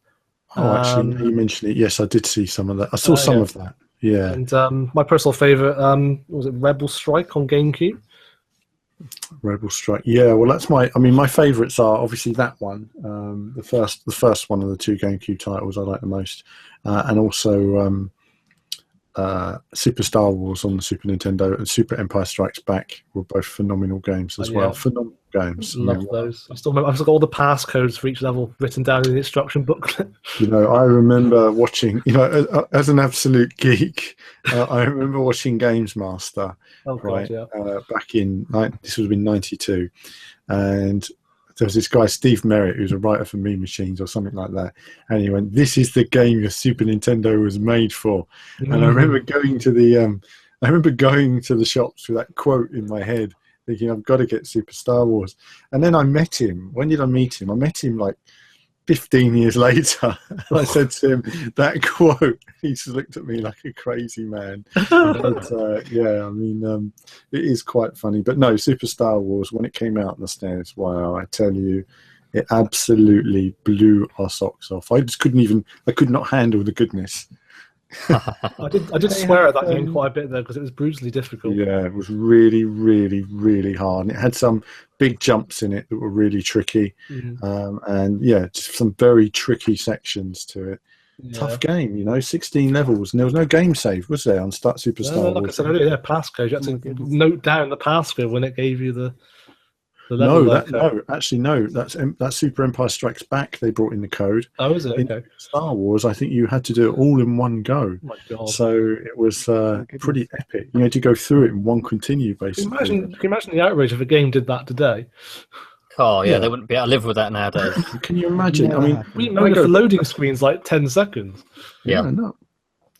Oh, actually, you mentioned it. Yes, I did see some of that. I saw some of that. Yeah. And my personal favourite was it Rebel Strike on GameCube? Rebel Strike. Yeah, well, that's my favourites are obviously that one, the first one of the two GameCube titles I like the most, and also Super Star Wars on the Super Nintendo and Super Empire Strikes Back were both phenomenal games as well. Phenomenal games. Love those. I still remember. I've got all the passcodes for each level written down in the instruction booklet. I remember watching. As an absolute geek, I remember watching Games Master. Oh, right, God, yeah. Back in this would have been '92, and there was this guy Steve Merritt who's a writer for Mean Machines or something like that, and he went, "This is the game your Super Nintendo was made for." And I remember going to the shops with that quote in my head. thinking I've got to get Super Star Wars. And then I met him. When did I meet him? I met him like 15 years later. I said to him that quote. He just looked at me like a crazy man. But yeah, I mean, it is quite funny. But no, Super Star Wars, when it came out on the stairs, wow, I tell you, it absolutely blew our socks off. I could not handle the goodness. I did swear at that game quite a bit though, because it was brutally difficult. Yeah, it was really, really, really hard. And it had some big jumps in it that were really tricky, and yeah, just some very tricky sections to it. Yeah. Tough game, you know, 16 levels, and there was no game save, was there, on Super Star Wars? Like I said earlier, yeah, passcode. You had to note down the passcode when it gave you the level. No, that's Super Empire Strikes Back. They brought in the code. Oh, is it? Okay. In Star Wars, I think you had to do it all in one go. Oh my God. So it was pretty epic. You had to go through it in one continue, basically. Can you imagine the outrage if a game did that today? Oh, yeah, they wouldn't be able to live with that nowadays. Can you imagine? Yeah. I mean, we know if the loading screen's like 10 seconds. Yeah. No.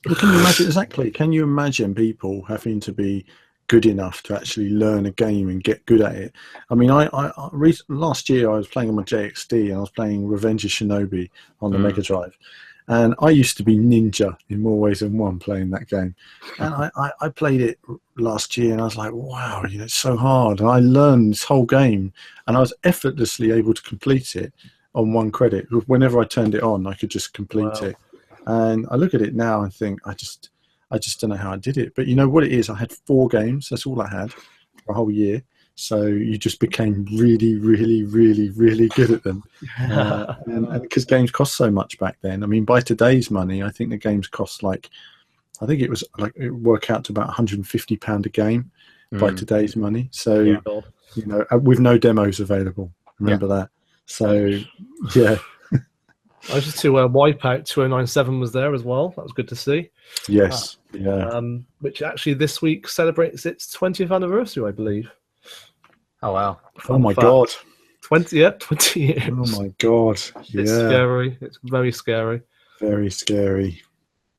Well, can you imagine exactly? Can you imagine people having to be good enough to actually learn a game and get good at it? I mean, last year I was playing on my JXD and I was playing Revenge of Shinobi on the Mega Drive, and I used to be ninja in more ways than one playing that game. And I played it last year and I was like, wow, you know, it's so hard. And I learned this whole game and I was effortlessly able to complete it on one credit. Whenever I turned it on, I could just complete it. And I look at it now and think, I just don't know how I did it. But you know what it is? I had 4 games. That's all I had for a whole year. So you just became really, really, really, really good at them. And because games cost so much back then. I mean, by today's money, I think the games cost it worked out to about £150 a game by today's money. So, you know, with no demos available. Remember that. So, yeah. I was just to Wipeout 2097 was there as well. That was good to see. Yes, which actually this week celebrates its 20th anniversary, I believe. Oh wow! Oh my God! 20 years. Oh my God! It's scary. It's very scary. Very scary.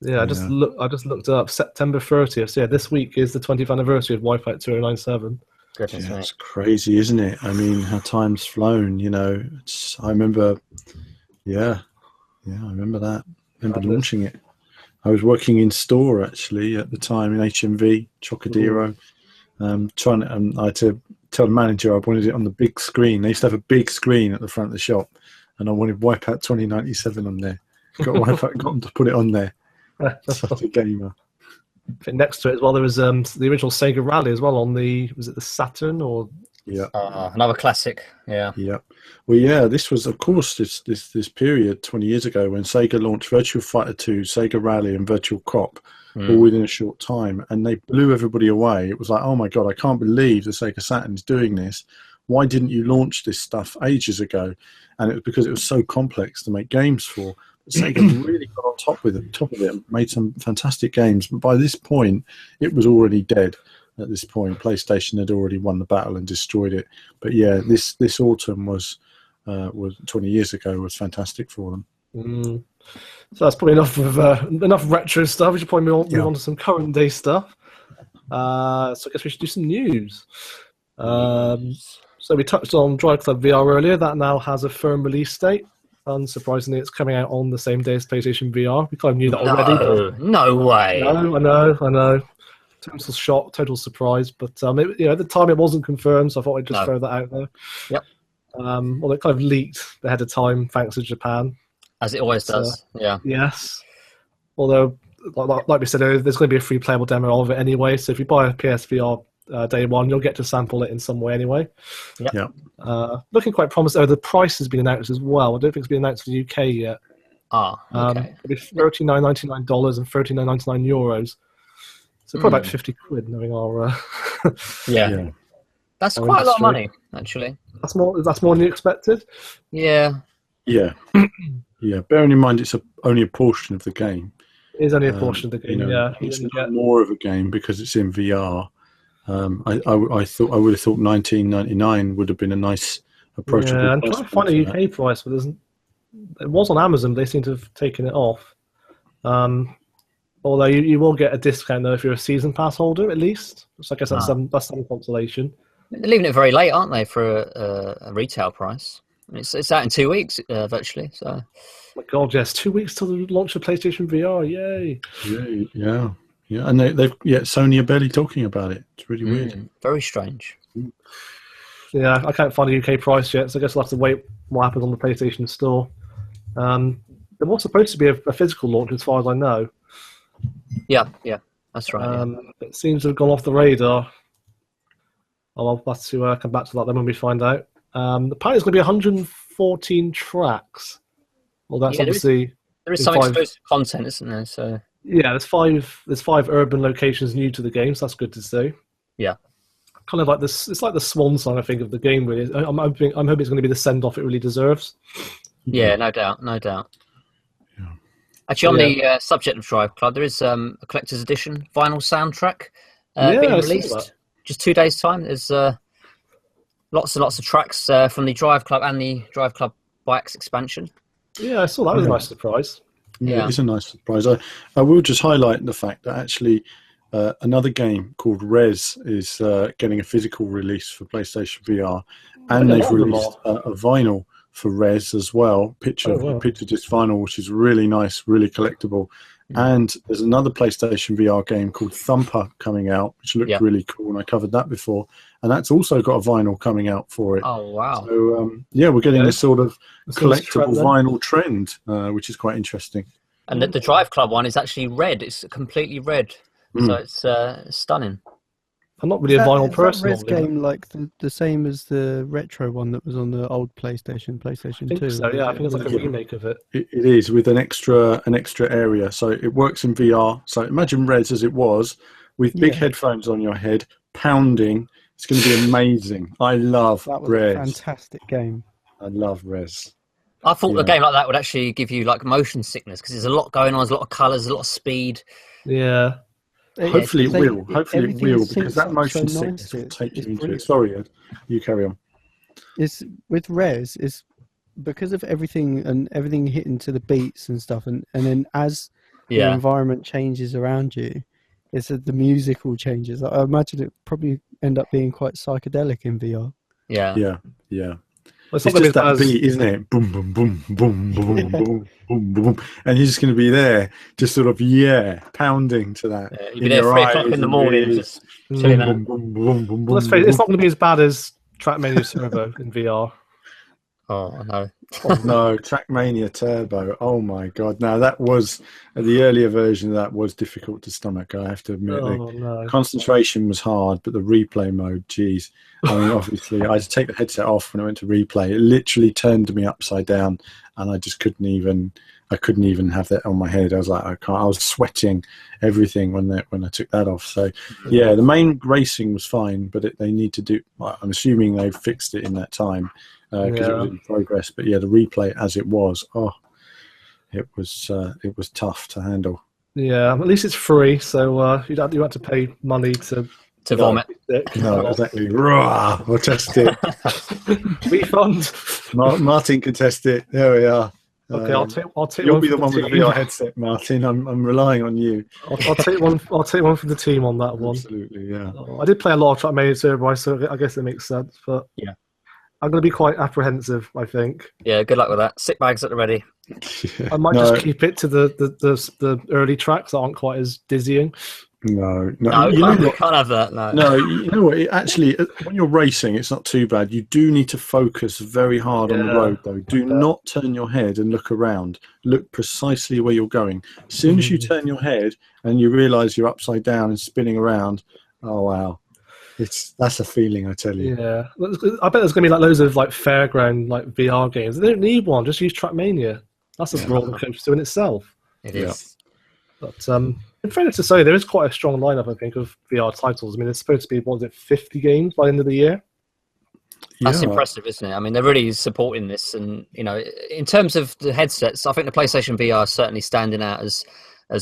Yeah, I just looked it up. September 30th. So yeah, this week is the 20th anniversary of Wipeout 2097. Goodness me. It's crazy, isn't it? I mean, how time's flown. You know, I remember. Yeah, I remember that. I remember launching it. I was working in store actually at the time in HMV, Chocodero. I had to tell the manager I wanted it on the big screen. They used to have a big screen at the front of the shop, and I wanted Wipeout 2097 on there. Got them to put it on there. Such a gamer. Next to it as well, there was the original Sega Rally as well on was it the Saturn or? Yeah. Another classic. Yeah. Yeah. Well, yeah, this was, of course, this period 20 years ago when Sega launched Virtua Fighter 2, Sega Rally, and Virtual Cop all within a short time, and they blew everybody away. It was like, oh my God, I can't believe the Sega Saturn is doing this. Why didn't you launch this stuff ages ago? And it was because it was so complex to make games for. But Sega really got on top of it, and made some fantastic games. But by this point, it was already dead. At this point, PlayStation had already won the battle and destroyed it. But yeah, this autumn was 20 years ago was fantastic for them. So that's probably enough retro stuff. We should probably move on to some current day stuff. So I guess we should do some news. So we touched on Driveclub VR earlier. That now has a firm release date. Unsurprisingly, it's coming out on the same day as PlayStation VR. We kind of knew that already. No way. No, I know. Total shock, total surprise. But at the time it wasn't confirmed, so I thought I'd just throw that out there. Yep. Well, it kind of leaked ahead of time, thanks to Japan. As it always does. Yeah. Yes. Although, like we said earlier, there's going to be a free playable demo of it anyway. So if you buy a PSVR day one, you'll get to sample it in some way anyway. Yeah. Looking quite promising. The price has been announced as well. I don't think it's been announced for the UK yet. Okay. It'll be $39.99 and €39.99. So probably about 50 quid, knowing our. Yeah. That's quite a lot of money, actually. That's more than you expected. Yeah. Yeah. Yeah. Bearing in mind it's only a portion of the game. It is only a portion of the game. It's not more of a game because it's in VR. I would have thought $19.99 would have been a nice approachable. Yeah, I'm trying to find a UK price, but it was on Amazon. They seem to have taken it off. Although you will get a discount though if you're a season pass holder at least. So I guess that's some consolation. They're leaving it very late, aren't they, for a retail price? I mean, it's out in 2 weeks virtually. So, oh my God, yes, 2 weeks till the launch of PlayStation VR. Yay! Yeah. And Sony are barely talking about it. It's really weird. Very strange. Yeah, I can't find a UK price yet, so I guess I'll have to wait what happens on the PlayStation Store. There was supposed to be a physical launch, as far as I know. Yeah, that's right. It seems to have gone off the radar. I'll have to come back to that then when we find out. Apparently, it's going to be 114 tracks. Well, that's obviously there is some exclusive content, isn't there? So yeah, there's five urban locations new to the game, so that's good to see. Yeah. Kind of like this, it's like the swan song, I think, of the game. Really, I'm hoping it's going to be the send off it really deserves. Yeah, no doubt. Yeah. Actually, on the subject of Driveclub, there is a collector's edition vinyl soundtrack being released. Just 2 days' time. There's lots and lots of tracks from the Driveclub and the Driveclub Bikes expansion. Yeah, I saw that. Was a nice surprise. Yeah, it's a nice surprise. I will just highlight the fact that actually another game called Res is getting a physical release for PlayStation VR, and they've released a vinyl for Res as well. Picture disc vinyl, which is really nice, really collectible. And there's another PlayStation VR game called Thumper coming out, which looked really cool, and I covered that before. And that's also got a vinyl coming out for it. Oh, wow. So, we're getting this sort of collectible vinyl trend, which is quite interesting. And the Driveclub one is actually red. It's completely red. So it's stunning. I'm not really a vinyl person. Is that Res game like the same as the retro one that was on the old PlayStation 2? So, yeah, I think it's like a remake of it. It is, with an extra area. So it works in VR. So imagine Res as it was, with big headphones on your head, pounding. It's going to be amazing. I love That was Res. a fantastic game. I love Res. I thought a game like that would actually give you like motion sickness, because there's a lot going on, there's a lot of colours, a lot of speed. Yeah. Hopefully it will. Hopefully it will, because that motion sickness will take you into it. Sorry, Ed, you carry on. It's with Res, is because of everything hitting to the beats and stuff, and then as the environment changes around you, it's that the musical changes. I imagine it probably end up being quite psychedelic in VR. Yeah. Well, it's just that beat, isn't it? Boom, boom, boom, boom, boom, boom, boom, boom, and you're just going to be there, just sort of pounding to that. Yeah, you'll be there 3 o'clock in the morning, just chilling out. Well, let's face it, it's not going to be as bad as Trackmania Turbo in VR. Oh no! No, Trackmania Turbo. Oh my God! Now that was the earlier version of that was difficult to stomach. I have to admit. The concentration was hard, but the replay mode, geez. I mean, obviously, I had to take the headset off when I went to replay. It literally turned me upside down, and I just couldn't even have that on my head. I was like, I was sweating everything when I took that off. So, yeah, the main racing was fine, but they need to do. I'm assuming they fixed it in that time. Because it was in progress, but the replay as it was, it was tough to handle. Yeah, at least it's free, so you had to pay money to vomit. No, exactly. Rah, we'll test it. Refund. Martin can test it. There we are. Okay, I'll take. You'll be the one with the VR headset, Martin. I'm relying on you. I'll take one. I'll take one for the team on that one. Absolutely, yeah. I did play a lot of Trackmania Turbo, so I guess it makes sense. But yeah. I'm going to be quite apprehensive, I think. Yeah, good luck with that. Sick bags at the ready. I might just keep it to the early tracks that aren't quite as dizzying. No, you can't have that. No, you know what? Actually, when you're racing, it's not too bad. You do need to focus very hard on the road, though. Do not turn your head and look around. Look precisely where you're going. As soon as you turn your head and you realise you're upside down and spinning around, oh wow. That's a feeling, I tell you. Yeah, I bet there's going to be like loads of like fairground like VR games. They don't need one. Just use Trackmania. That's a roller coaster in itself. It is. But in fairness to say, there is quite a strong lineup, I think, of VR titles. I mean, it's supposed to be 50 games by the end of the year. That's impressive, isn't it? I mean, they're really supporting this, and in terms of the headsets, I think the PlayStation VR is certainly standing out as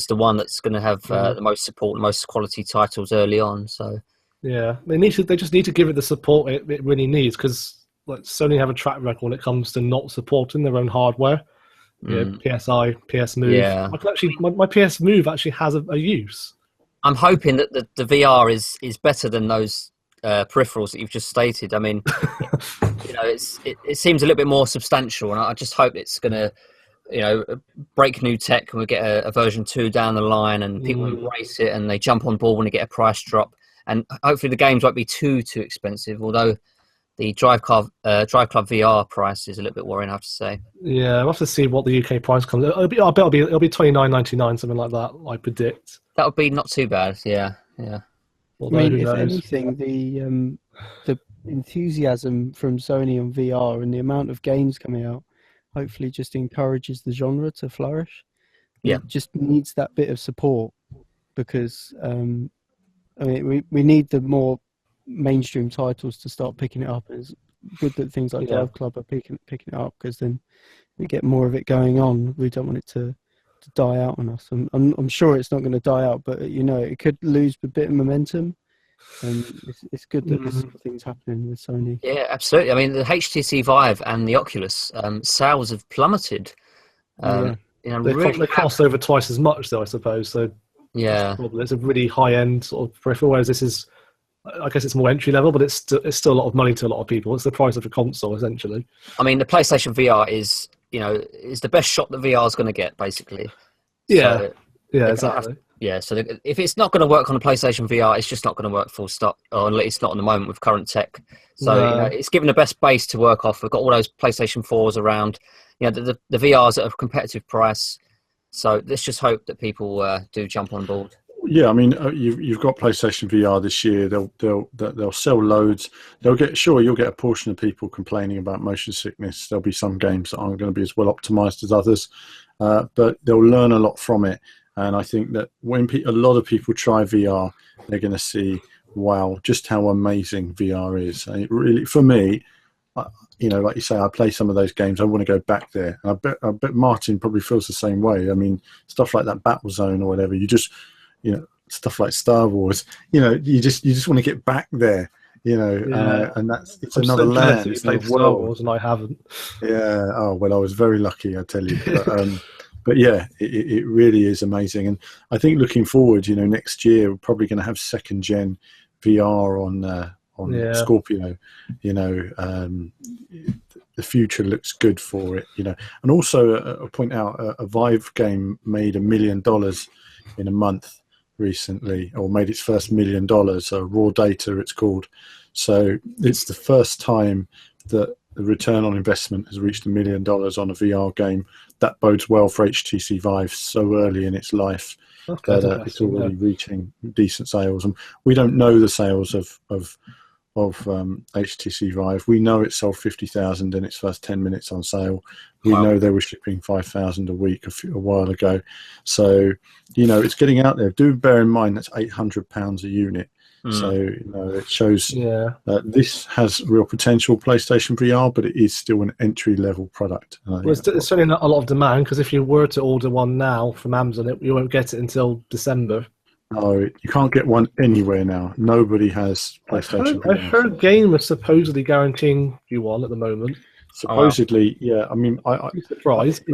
the one that's going to have the most support, the most quality titles early on. So. Yeah, they just need to give it the support it really needs, because like Sony have a track record when it comes to not supporting their own hardware. PSI, PS Move. Yeah. I can actually, my PS Move actually has a use. I'm hoping that the VR is better than those peripherals that you've just stated. I mean, it seems a little bit more substantial, and I just hope it's going to, break new tech, and we get a version 2 down the line, and people embrace it, and they jump on board when they get a price drop, and hopefully the games won't be too expensive. Although the Driveclub VR price is a little bit worrying, I have to say. Yeah, we'll have to see what the UK price comes. I bet it'll be $29.99, something like that. I predict that would be not too bad. Yeah. Although, I mean, if anything, the enthusiasm from Sony on VR and the amount of games coming out hopefully just encourages the genre to flourish. Yeah, it just needs that bit of support, because we need the more mainstream titles to start picking it up. It's good that things like Driveclub are picking it up, because then we get more of it going on. We don't want it to die out on us. I'm sure it's not going to die out, but it could lose a bit of momentum. And it's good that there's things happening with Sony. Yeah, absolutely. I mean, the HTC Vive and the Oculus sales have plummeted. They cost over twice as much, though, I suppose. So yeah, it's a really high-end sort of peripheral. Whereas this is, I guess, it's more entry level, but it's still a lot of money to a lot of people. It's the price of a console, essentially. I mean, the PlayStation VR is the best shot that VR is going to get, basically. Yeah, so exactly. So if it's not going to work on a PlayStation VR, it's just not going to work full stop, or at least not at the moment with current tech. So it's given the best base to work off. We've got all those PlayStation 4s around. The VR's at a competitive price. So let's just hope that people do jump on board. Yeah, I mean, you've got PlayStation VR this year. They'll sell loads. You'll get a portion of people complaining about motion sickness. There'll be some games that aren't going to be as well optimized as others, but they'll learn a lot from it. And I think that when a lot of people try VR, they're going to see, wow, just how amazing VR is. And it really, for me, like you say, I play some of those games. I want to go back there. And I bet Martin probably feels the same way. I mean, stuff like that Battlezone or whatever. You just, stuff like Star Wars. You just want to get back there. And it's another land. It's another Star Wars, and I haven't. Yeah. Oh well, I was very lucky, I tell you. But yeah, it really is amazing. And I think looking forward, next year we're probably going to have second gen VR on Scorpio. The future looks good for it. And also I'll point out a Vive game made $1 million in a month recently, or made its first $1 million. Raw Data, it's called. So it's the first time that the return on investment has reached $1 million on a VR game. That bodes well for HTC Vive so early in its life that it's already reaching decent sales. And we don't know the sales of HTC Vive. We know it sold 50,000 in its first 10 minutes on sale. We know they were shipping 5,000 a week a while ago. So, it's getting out there. Do bear in mind that's £800 a unit. So it shows this has real potential, PlayStation VR, but it is still an entry-level product. There's certainly not a lot of demand, because if you were to order one now from Amazon, you won't get it until December. No, you can't get one anywhere now. Nobody has PlayStation VR. I heard Game was supposedly guaranteeing you one at the moment. Supposedly, yeah. I mean, I'm surprised.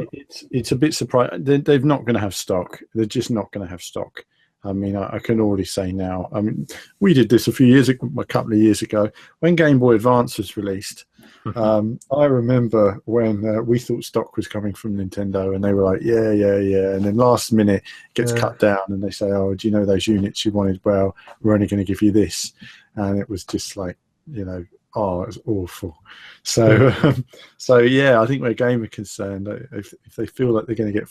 It's a bit surprising. They're not going to have stock. They're just not going to have stock. I mean, I can already say now. I mean, we did this a couple of years ago, when Game Boy Advance was released. I remember when we thought stock was coming from Nintendo, and they were like, yeah. And then last minute it gets cut down, and they say, oh, do you know those units you wanted? Well, we're only going to give you this. And it was just like, oh, it was awful. So, I think where Game are concerned, if they feel like they're going to get...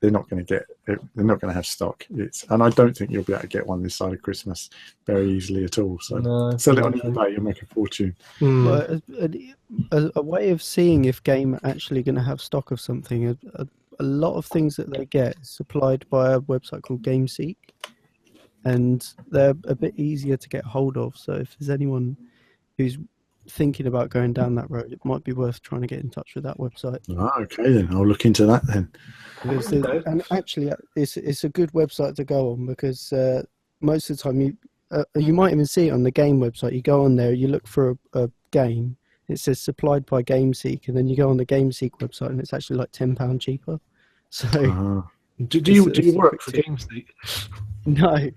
They're not going to have stock. And I don't think you'll be able to get one this side of Christmas very easily at all. So sell it on eBay, you'll make a fortune. Well, a way of seeing if Game are actually going to have stock of something, a lot of things that they get is supplied by a website called GameSeek, and they're a bit easier to get hold of. So if there's anyone who's thinking about going down that road, it might be worth trying to get in touch with that website. Okay, then I'll look into that then. And actually, it's a good website to go on, because most of the time you might even see it on the Game website. You go on there, you look for a game, it says supplied by GameSeek, and then you go on the GameSeek website, and it's actually like £10 cheaper. So do you work for GameSeek? No,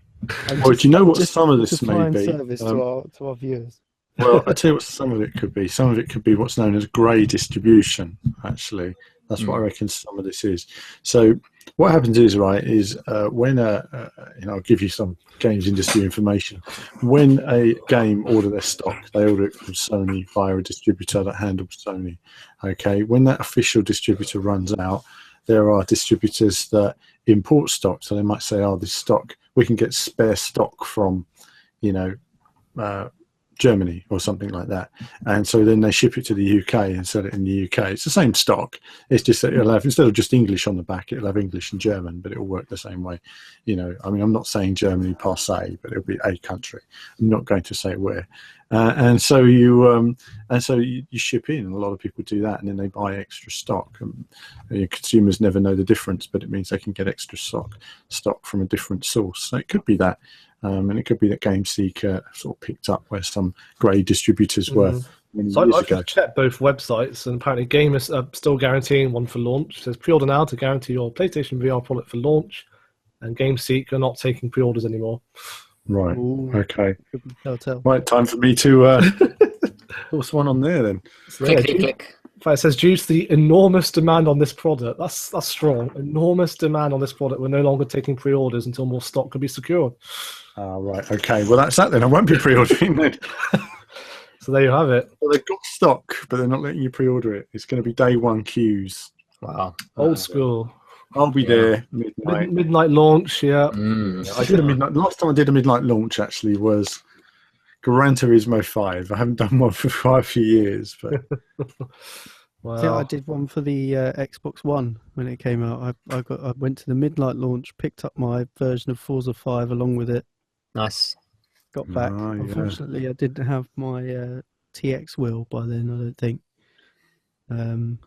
Well, do you know what some of this may be? Service to our viewers. Well, I'll tell you what some of it could be. Some of it could be what's known as grey distribution, actually. That's what I reckon some of this is. So what happens is, when I'll give you some games industry information. When a game order their stock, they order it from Sony via a distributor that handles Sony. Okay, when that official distributor runs out, there are distributors that import stock. So they might say, "Oh, this stock, we can get spare stock from, Germany or something like that," and so then they ship it to the UK and sell it in the UK. It's the same stock. It's just that it'll have, instead of just English on the back, it'll have English and German, but it'll work the same way. I'm not saying Germany per se, but it'll be a country. I'm not going to say where. And so you ship in. A lot of people do that, and then they buy extra stock. And consumers never know the difference, but it means they can get extra stock from a different source. So it could be that. And it could be that GameSeeker sort of picked up where some grey distributors were. So I've checked both websites, and apparently Gamers are still guaranteeing one for launch. It says pre-order now to guarantee your PlayStation VR product for launch, and GameSeek are not taking pre-orders anymore. Right. Ooh, okay. Tell. Right. Time for me to. What's one on there then? Click. It says due to the enormous demand on this product. That's strong. Enormous demand on this product. We're no longer taking pre-orders until more stock can be secured. Right. Okay. Well, that's that then. I won't be pre-ordering then. So there you have it. Well, they've got stock, but they're not letting you pre-order it. It's going to be day one queues. Wow. Old school. I'll be there midnight. Midnight launch. Yeah. I did a midnight. The last time I did a midnight launch actually was Gran Turismo 5. I haven't done one for quite a few years, but. Wow. Yeah, I did one for the Xbox One when it came out. I went to the midnight launch, picked up my version of Forza 5 along with it. Nice. Got back. Unfortunately, I didn't have my TX wheel by then, I don't think.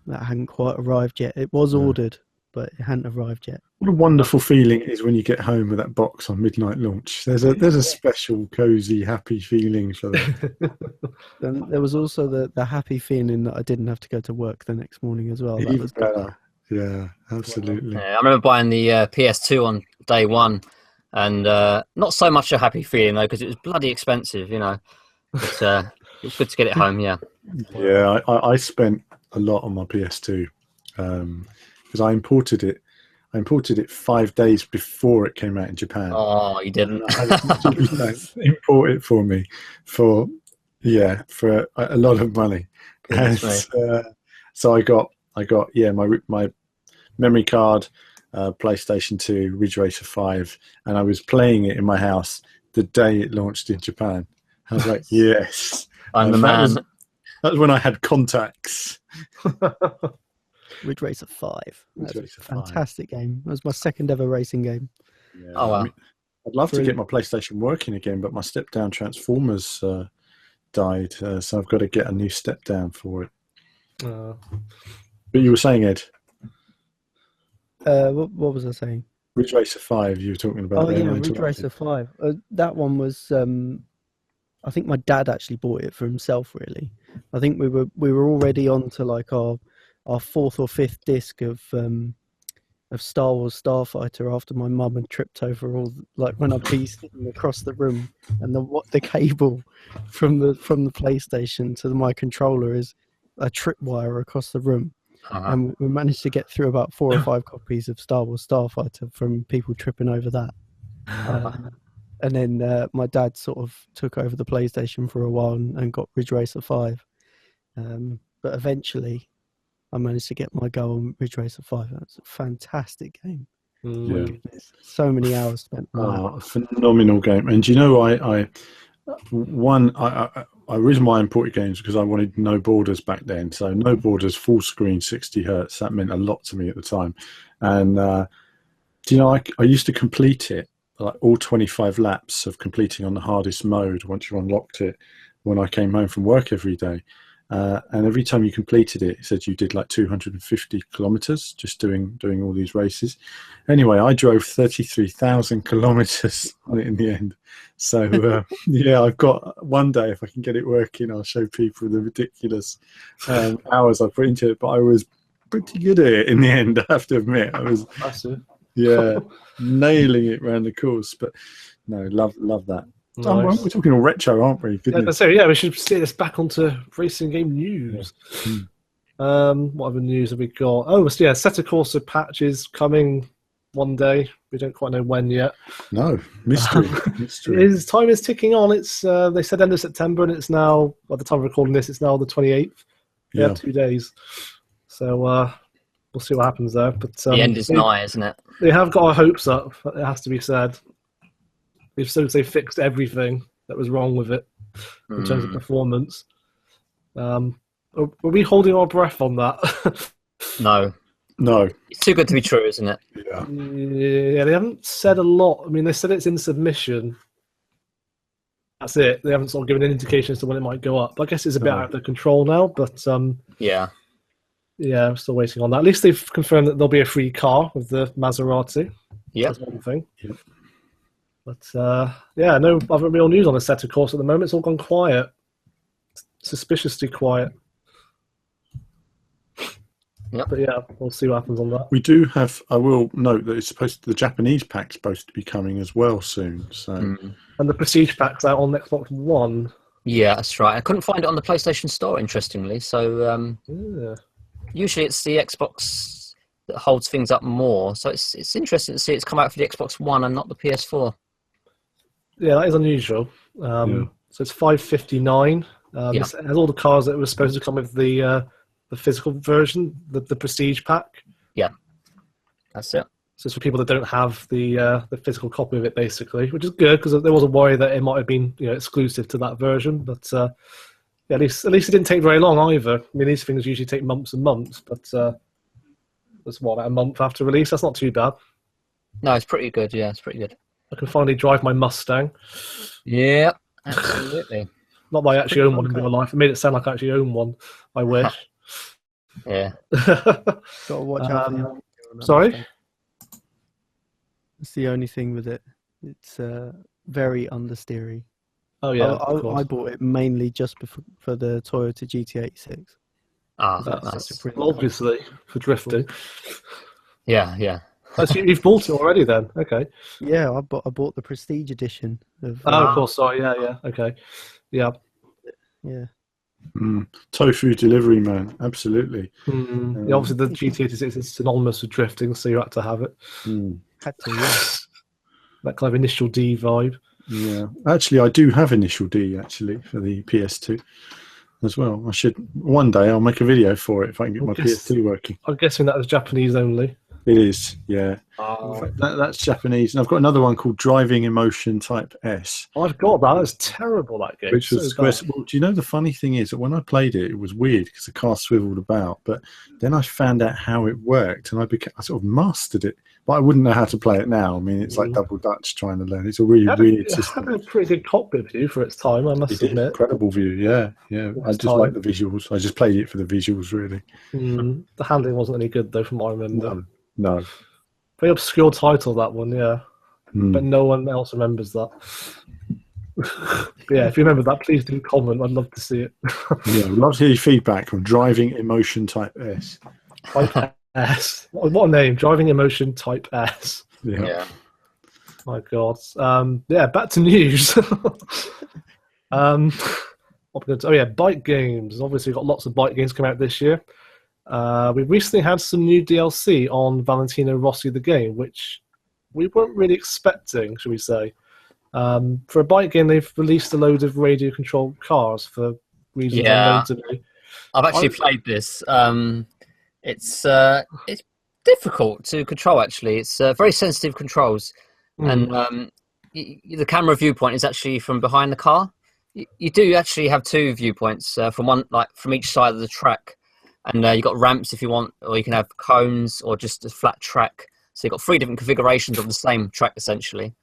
That hadn't quite arrived yet. It was ordered, but it hadn't arrived yet. What a wonderful feeling it is when you get home with that box on midnight launch. There's a special, cosy, happy feeling for that. And there was also the happy feeling that I didn't have to go to work the next morning as well. That Even was better. Yeah, absolutely. Yeah, I remember buying the PS2 on day one, and not so much a happy feeling though, because it was bloody expensive, But it was good to get it home. Yeah. Yeah, I spent a lot on my PS2 because I imported it. I imported it 5 days before it came out in Japan. Oh, you didn't? Import it for me for a lot of money. And, so I got my memory card, PlayStation 2, Ridge Racer 5, and I was playing it in my house the day it launched in Japan. I was like, yes, I'm the man. That was when I had contacts. Ridge Racer 5. That's a fantastic game. It was my second ever racing game. Yeah, oh, wow. I'd love to get my PlayStation working again, but my step-down Transformers died, so I've got to get a new step-down for it. But you were saying, Ed? What was I saying? Ridge Racer 5 you were talking about. Oh, yeah, Ridge Racer 5. That one was... I think my dad actually bought it for himself, really. I think we were already on to like our fourth or fifth disc of Star Wars Starfighter after my mum had tripped over when I'd be sitting across the room, and the cable from the PlayStation to my controller is a tripwire across the room. And we managed to get through about 4 or 5 copies of Star Wars Starfighter from people tripping over that. And then my dad sort of took over the PlayStation for a while and got Ridge Racer 5. But eventually I managed to get my go on Ridge Racer 5. That's a fantastic game. Yeah. So many hours spent on that. Phenomenal game. And you know, the reason why I imported games because I wanted no borders back then. So no borders, full screen, 60 hertz. That meant a lot to me at the time. And do you know, I used to complete it, like all 25 laps of completing on the hardest mode once you unlocked it when I came home from work every day. And every time you completed it, it said you did like 250 kilometers just doing all these races. Anyway, I drove 33,000 kilometers on it in the end. So yeah, I've got one day, if I can get it working, I'll show people the ridiculous hours I put into it. But I was pretty good at it in the end, I have to admit. I was nailing it around the course. But no, love that. Nice. Oh, we're talking all retro, aren't we? Yeah, we should steer this back onto racing game news. Yeah. What other news have we got? Oh, yeah, Assetto Corsa patches coming one day. We don't quite know when yet. No, mystery. His time is ticking on. It's they said end of September, and it's now, by the time of recording this, it's now the 28th. Yeah, 2 days. So we'll see what happens there. But the end is nigh, isn't it? They have got our hopes up. It has to be said. They fixed everything that was wrong with it in terms of performance. Are we holding our breath on that? No. It's too good to be true, isn't it? Yeah, they haven't said a lot. I mean, they said it's in submission. That's it. They haven't sort of given an indication as to when it might go up. I guess it's a bit out of their control now, but yeah, I'm still waiting on that. At least they've confirmed that there'll be a free car with the Maserati. Yeah, that's one thing. Yep. But yeah, no other real news on Assetto Corsa at the moment. It's all gone quiet, suspiciously quiet. Yep. But yeah, we'll see what happens on that. We do have. I will note that the Japanese pack's supposed to be coming as well soon. So and the Prestige pack's out on Xbox One. Yeah, that's right. I couldn't find it on the PlayStation Store, interestingly. So usually it's the Xbox that holds things up more. So it's interesting to see it's come out for the Xbox One and not the PS4. Yeah, that is unusual. So it's $559. It has all the cars that were supposed to come with the physical version, the Prestige pack. Yeah, that's it. So it's for people that don't have the physical copy of it, basically, which is good because there was a worry that it might have been exclusive to that version. But yeah, at least it didn't take very long either. I mean, these things usually take months and months, but it's about a month after release. That's not too bad. No, it's pretty good. Yeah, it's pretty good. I can finally drive my Mustang. Yeah, absolutely. Not that I actually own one in real life. It made it sound like I actually own one. I wish. Yeah. Got to watch out for the sorry? It's the only thing with it. It's very understeery. Oh, yeah. I bought it mainly just for the Toyota GT86. Ah, that's obviously for drifting. Yeah. Oh, so you've bought it already then? Okay. Yeah, I bought the Prestige edition. Of course. Sorry. Yeah. Okay. Yeah. Yeah. Tofu delivery, man. Absolutely. Yeah, obviously, the GT86 is synonymous with drifting, so you had to have it. Had to, yeah. That kind of Initial D vibe. Yeah. Actually, I do have Initial D, actually, for the PS2 as well. I should, one day, I'll make a video for it if I can get my PS2 working. I'm guessing that was Japanese only. It is, yeah. That's Japanese. And I've got another one called Driving Emotion Type S. I've got that. That's terrible, that game. Which was well, do you know the funny thing is that when I played it, it was weird because the car swiveled about. But then I found out how it worked and I sort of mastered it. But I wouldn't know how to play it now. I mean, it's like double Dutch trying to learn. It's a really weird system. It had a pretty good cockpit view for its time, I must admit. Incredible view, yeah. I just like the visuals. I just played it for the visuals, really. The handling wasn't any good, though, from what I remember. No. Very obscure title, that one, yeah. But no one else remembers that. Yeah, if you remember that, please do comment. I'd love to see it. Yeah, I'd love to hear your feedback on Driving Emotion Type S. Type S. What a name. Driving Emotion Type S. Yeah. My God. Yeah, back to news. Bike games. Obviously, we've got lots of bike games coming out this year. We recently had some new DLC on Valentino Rossi the game, which we weren't really expecting, should we say. For a bike game, they've released a load of radio-controlled cars for reasons unknown to me. I've actually played this. It's difficult to control, actually. It's very sensitive controls. And the camera viewpoint is actually from behind the car. You do actually have two viewpoints, from each side of the track. And you've got ramps if you want, or you can have cones or just a flat track. So you've got 3 different configurations of the same track, essentially.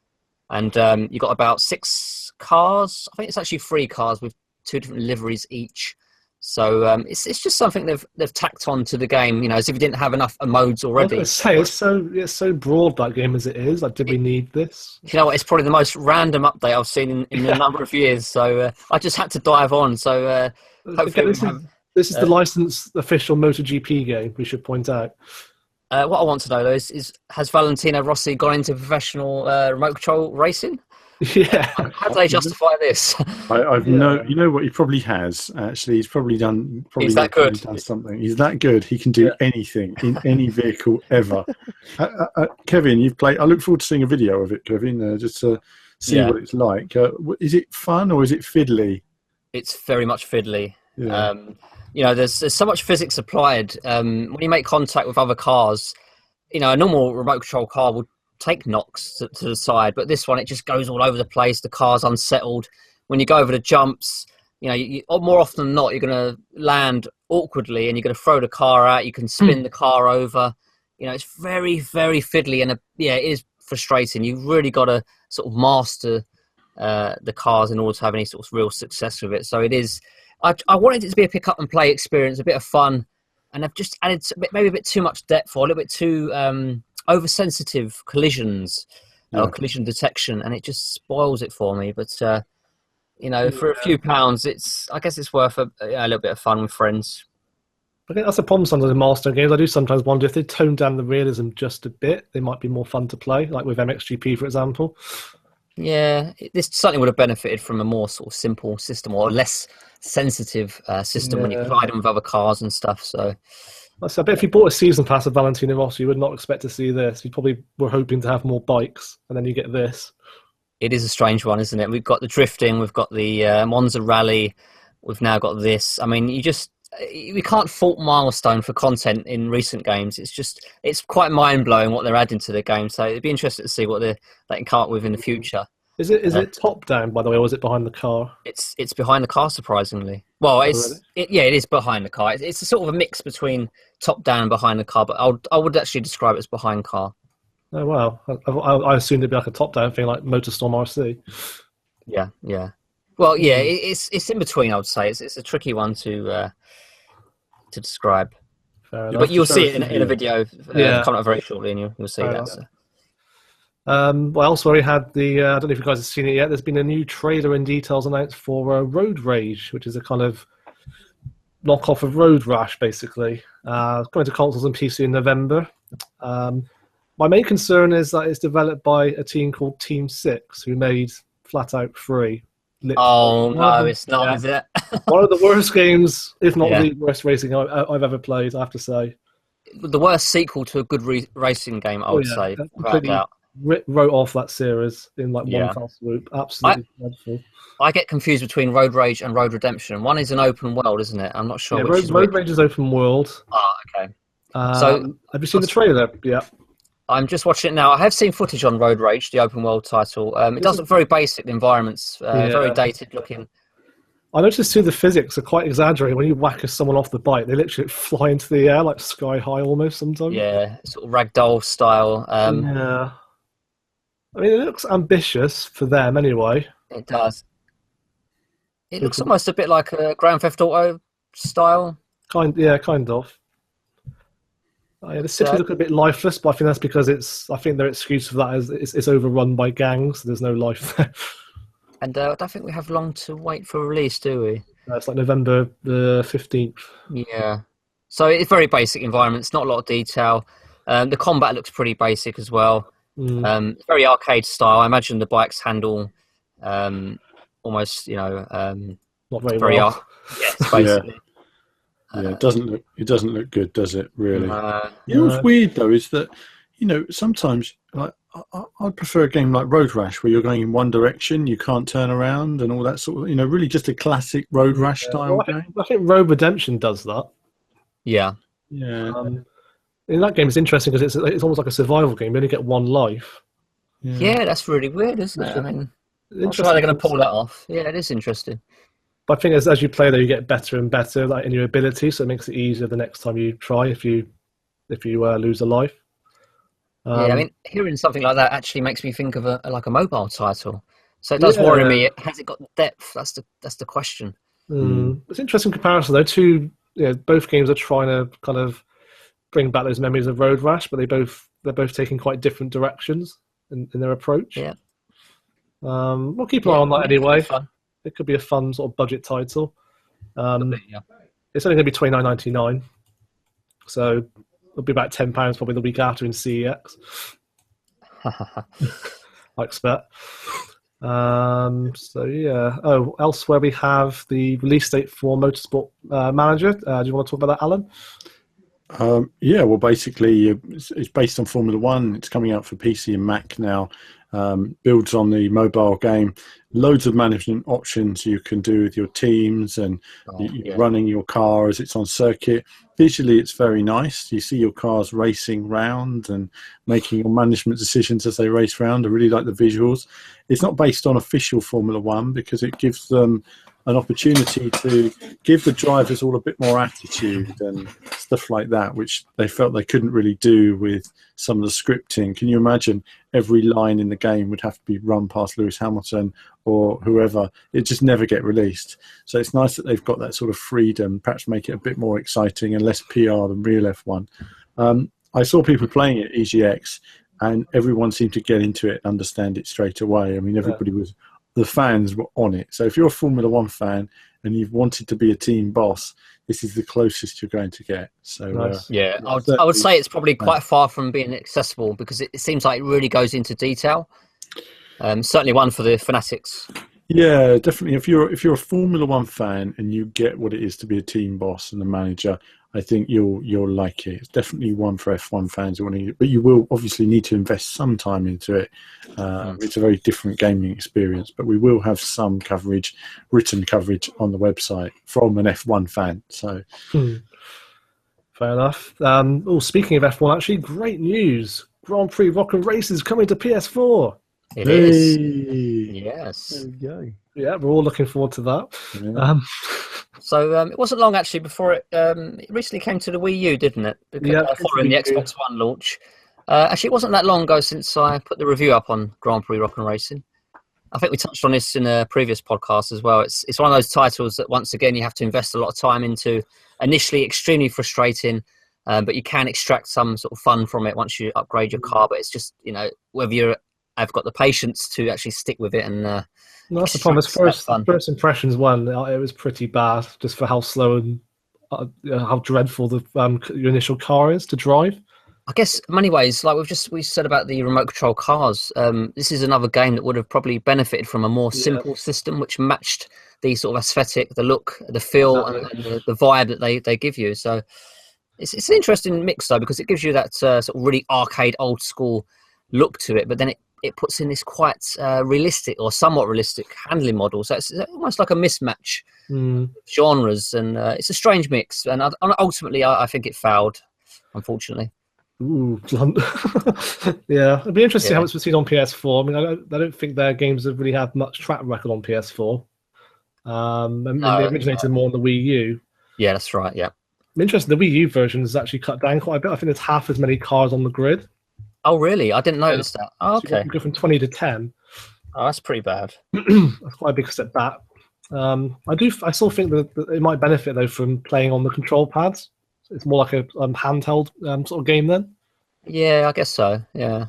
And you've got about 6 cars. I think it's actually 3 cars with 2 different liveries each. So it's just something they've tacked on to the game, as if you didn't have enough modes already. I was going to say, it's so broad, that game, as it is. Like, did we need this? You know what? It's probably the most random update I've seen in a number of years. So I just had to dive on. So hopefully this is the licensed official MotoGP game, we should point out. What I want to know, though, is has Valentino Rossi gone into professional remote control racing? Yeah. How do they justify this? I've no, you know what? He probably has actually. He's probably done. He's that good. Done something. He's that good. He can do anything in any vehicle ever. Kevin, you've played. I look forward to seeing a video of it, Kevin, just to see what it's like. Is it fun or is it fiddly? It's very much fiddly. Yeah. You know, there's so much physics applied. When you make contact with other cars, you know, a normal remote control car would take knocks to the side, but this one, it just goes all over the place. The car's unsettled. When you go over the jumps, you know, you more often than not, you're going to land awkwardly and you're going to throw the car out. You can spin the car over. You know, it's very, very fiddly, and it is frustrating. You've really got to sort of master the cars in order to have any sort of real success with it. So it is. I wanted it to be a pick up and play experience, a bit of fun, and I've just added maybe a bit too much depth or a little bit too oversensitive collisions or collision detection, and it just spoils it for me. But you know, for a few pounds, I guess it's worth a little bit of fun with friends. I think that's a problem sometimes in milestone games. I do sometimes wonder if they tone down the realism just a bit, they might be more fun to play, like with MXGP, for example. Yeah, this certainly would have benefited from a more sort of simple system or a less sensitive system when you collide them with other cars and stuff. So I bet if you bought a season pass of Valentino Rossi, you would not expect to see this. You probably were hoping to have more bikes, and then you get this. It is a strange one, isn't it? We've got the drifting, we've got the Monza Rally, we've now got this. I mean, we can't fault Milestone for content in recent games. It's quite mind-blowing what they're adding to the game. So it'd be interesting to see what they can come up with in the future. Is it top down, by the way, or is it behind the car? It's behind the car, surprisingly. Well, it is behind the car. It's a sort of a mix between top down and behind the car, but I would actually describe it as behind car. Oh wow! I assumed it'd be like a top down thing, like Motorstorm RC. Yeah. Well, yeah, it's in between. I would say it's a tricky one to describe. Fair enough. But you'll see it in a video coming up very shortly, and you'll see that. So. Well, elsewhere we had the, I don't know if you guys have seen it yet, there's been a new trailer and details announced for Road Rage, which is a kind of knockoff of Road Rash, basically. Coming to consoles and PC in November. My main concern is that it's developed by a team called Team 6, who made Flat Out 3. Oh, no, it's not, is it? One of the worst games, if not the worst racing I've ever played, I have to say. The worst sequel to a good racing game, I would say, without doubt. Wrote off that series in like one fell swoop. Absolutely dreadful. I get confused between Road Rage and Road Redemption. One is an open world, isn't it? I'm not sure. Yeah, Road Rage is open world. Oh, okay. So have you seen the trailer? Yeah. I'm just watching it now. I have seen footage on Road Rage, the open world title. It does look very basic. The environment's very dated looking. I noticed too the physics are quite exaggerated. When you whack someone off the bike, they literally fly into the air like sky high almost sometimes. Yeah, sort of ragdoll style. Yeah. I mean, it looks ambitious for them anyway. It does. It looks almost a bit like a Grand Theft Auto style. Kind of. The city look a bit lifeless, but I think that's because I think their excuse for that is it's overrun by gangs. So there's no life there. And I don't think we have long to wait for release, do we? It's like November the 15th. Yeah. So it's very basic environments, not a lot of detail. The combat looks pretty basic as well. Very arcade style. I imagine the bikes handle almost, not very well. Yes, basically. Yeah, it doesn't look good, does it? Really. What's weird though is that sometimes like I'd prefer a game like Road Rash where you're going in one direction, you can't turn around, and all that sort of really just a classic Road Rash style game. I think Road Redemption does that. Yeah. Yeah. In that game, it's interesting because it's almost like a survival game. You only get one life. Yeah, that's really weird, isn't it? I mean, I'm sure they're going to pull that off. Yeah, it is interesting. But I think as you play, though, you get better and better in your ability, so it makes it easier the next time you try if you lose a life. I mean, hearing something like that actually makes me think of a mobile title. So it does worry me. Has it got depth? That's the question. It's an interesting comparison, though. Both games are trying to kind of bring back those memories of Road Rash, but they're both taking quite different directions in their approach. Yeah. We'll keep an eye on that anyway. It could be a fun sort of budget title. It's only going to be $29.99, so it'll be about £10 probably the week after in CEX. I expect. So yeah. Oh, elsewhere we have the release date for Motorsport Manager. Do you want to talk about that, Alan? Yeah, well, basically, it's based on Formula One. It's coming out for PC and Mac now. Builds on the mobile game. Loads of management options you can do with your teams and running your car as it's on circuit. Visually, it's very nice. You see your cars racing round and making your management decisions as they race round. I really like the visuals. It's not based on official Formula One because it gives them an opportunity to give the drivers all a bit more attitude and stuff like that, which they felt they couldn't really do with some of the scripting. Can you imagine every line in the game would have to be run past Lewis Hamilton or whoever? It just never get released. So it's nice that they've got that sort of freedom, perhaps make it a bit more exciting and less PR than real F1. I saw people playing it at EGX and everyone seemed to get into it and understand it straight away. I mean, everybody was... The fans were on it. So if you're a Formula One fan and you've wanted to be a team boss, this is the closest you're going to get. So nice. I would say it's probably quite far from being accessible because it seems like it really goes into detail. Certainly one for the fanatics. Yeah, definitely. If you're a Formula One fan and you get what it is to be a team boss and a manager, I think you'll like it. It's definitely one for F1 fans who want to, but you will obviously need to invest some time into it. It's a very different gaming experience, but we will have some coverage, written coverage on the website from an F1 fan. So, fair enough. Speaking of F1, actually, great news! Grand Prix Rock and Race is coming to PS4. It is. Yes. There we go. Yeah, we're all looking forward to that. Yeah. So it wasn't long actually before it recently came to the Wii U, didn't it? Following the Xbox One launch. Actually, it wasn't that long ago since I put the review up on Grand Prix Rock and Racing. I think we touched on this in a previous podcast as well. It's one of those titles that once again you have to invest a lot of time into. Initially, extremely frustrating, but you can extract some sort of fun from it once you upgrade your car. But it's just whether I've got the patience to actually stick with it and. That's the problem. First impressions one, it was pretty bad, just for how slow and how dreadful the your initial car is to drive. I guess in many ways, like we said about the remote control cars, this is another game that would have probably benefited from a more simple system, which matched the sort of aesthetic, the look, the feel, and the vibe that they give you. So it's an interesting mix though, because it gives you that sort of really arcade, old school look to it, but then it puts in this quite realistic or somewhat realistic handling model. So it's almost like a mismatch genres, and it's a strange mix. And ultimately, I think it failed, unfortunately. Ooh, blunt. Yeah, it'd be interesting how it's received on PS4. I mean, I don't think their games have really had much track record on PS4. And they originated more on the Wii U. Yeah, that's right, yeah. I'm interested, the Wii U version is actually cut down quite a bit. I think there's half as many cars on the grid. Oh, really? I didn't notice that. Oh, okay. So you go from 20 to 10. Oh, that's pretty bad. That's quite a big step back. I still think that it might benefit, though, from playing on the control pads. It's more like a handheld sort of game then. Yeah, I guess so, yeah.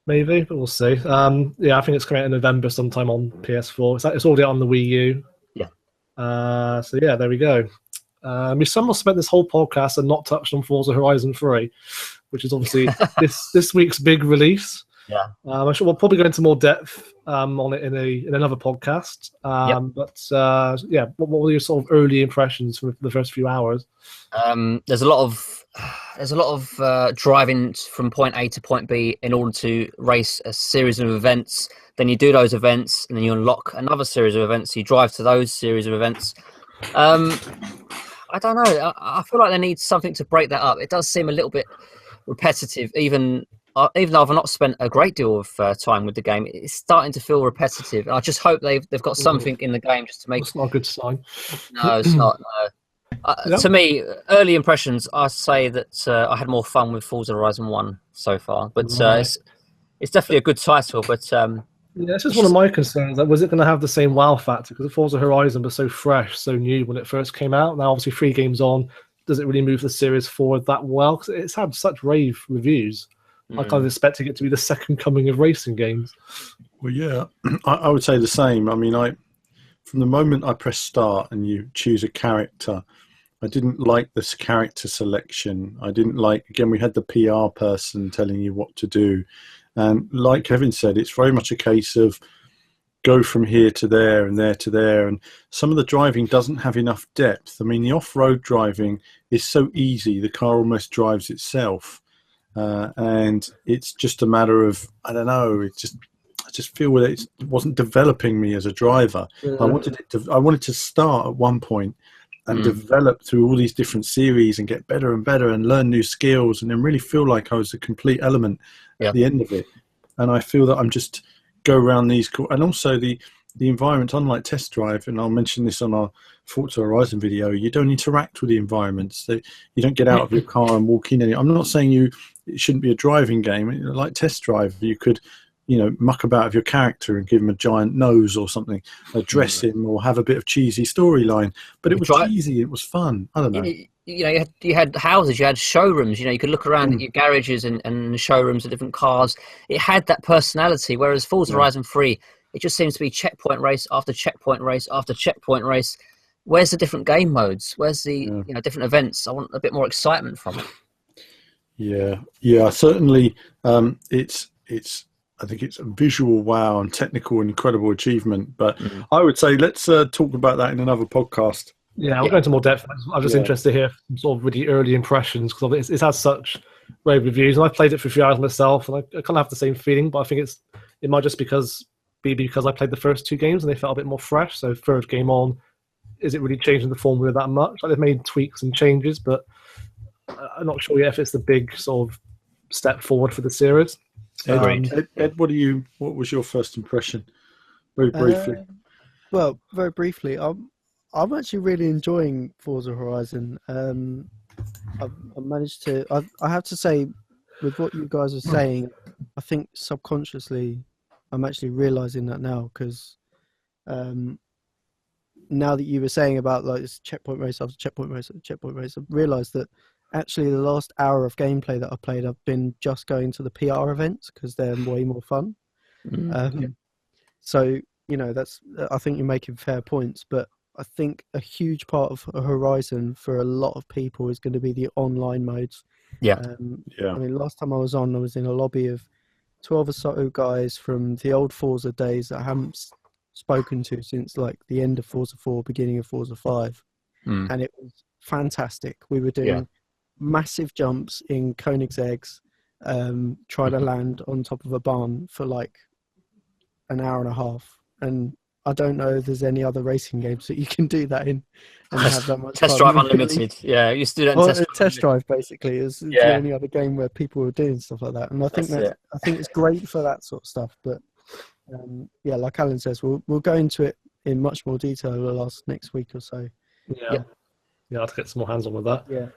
Maybe, but we'll see. Yeah, I think it's coming out in November sometime on PS4. It's already on the Wii U. Yeah. So, yeah, there we go. We somehow spent this whole podcast and not touched on Forza Horizon 3. Which is obviously this week's big release. Yeah. I'm sure we'll probably go into more depth on it in another podcast. But yeah, what were your sort of early impressions for the first few hours? There's a lot of driving from point A to point B in order to race a series of events. Then you do those events, and then you unlock another series of events. You drive to those series of events. I don't know. I feel like they need something to break that up. It does seem a little bit repetitive, even though I've not spent a great deal of time with the game. It's starting to feel repetitive. I just hope they've got something in the game just to make. It's not a good sign. No, it's not. No. To me, early impressions, I say that I had more fun with Forza Horizon 1 so far, but it's definitely a good title. But yeah, this is one of my concerns. That was it going to have the same wow factor? Because Forza Horizon was so fresh, so new when it first came out. Now, obviously, 3 games on. Does it really move the series forward that well? Because it's had such rave reviews. I kind of expecting it to be the second coming of racing games. Well, yeah, I would say the same. I mean, from the moment I press start and you choose a character, I didn't like this character selection. I didn't like, again, we had the PR person telling you what to do. And like Kevin said, it's very much a case of go from here to there and there to there, and some of the driving doesn't have enough depth. I mean, the off-road driving is so easy; the car almost drives itself, and it's just a matter of, I don't know. I just feel that it wasn't developing me as a driver. I wanted to start at one point and develop through all these different series and get better and better and learn new skills, and then really feel like I was a complete element at the end of it. And I feel that I'm just go around these and also the environment, unlike test drive, and I'll mention this on our Forza Horizon video, you don't interact with the environments. You don't get out of your car and walk in. I'm not saying it shouldn't be a driving game. Like test drive, you could, muck about with your character and give him a giant nose or something, dress him, or have a bit of cheesy storyline. But it was cheesy. It was fun. I don't know. You had houses, you had showrooms. You could look around at your garages and showrooms of different cars. It had that personality. Whereas Forza Horizon 3, it just seems to be checkpoint race after checkpoint race after checkpoint race. Where's the different game modes? Where's the different events? I want a bit more excitement from it. Yeah. Certainly, I think it's a visual wow and technical and incredible achievement. But I would say let's talk about that in another podcast. Yeah, we'll go into more depth. I'm just interested to hear sort of really early impressions, because it has such rave reviews, and I've played it for a few hours myself, and I kind of have the same feeling. But I think it might just be because I played the first two games and they felt a bit more fresh. So third game on, is it really changing the formula that much? Like, they've made tweaks and changes, but I'm not sure yet if it's the big sort of step forward for the series. Ed, what was your first impression? Very briefly. Very briefly, I'm actually really enjoying Forza Horizon. I've managed to. I have to say, with what you guys are saying, I think subconsciously, I'm actually realizing that now, because now that you were saying about like this checkpoint race after checkpoint race after checkpoint race, I've realized that actually the last hour of gameplay that I played, I've been just going to the PR events because they're way more fun. So that's. I think you're making fair points, but I think a huge part of Horizon for a lot of people is going to be the online modes. I mean, last time I was in a lobby of 12 or so guys from the old Forza days that I haven't spoken to since like the end of Forza 4, beginning of Forza 5. And it was fantastic. We were doing massive jumps in Koenigsegg's, trying to land on top of a barn for like an hour and a half. And I don't know if there's any other racing games that you can do that in and have that much Test fun. Drive Unlimited. Yeah, you used to do that in Test Drive basically is the only other game where people were doing stuff like that. And I think I think it's great for that sort of stuff. But like Alan says, we'll go into it in much more detail the next week or so. Yeah, I'll have to get some more hands on with that. Yeah.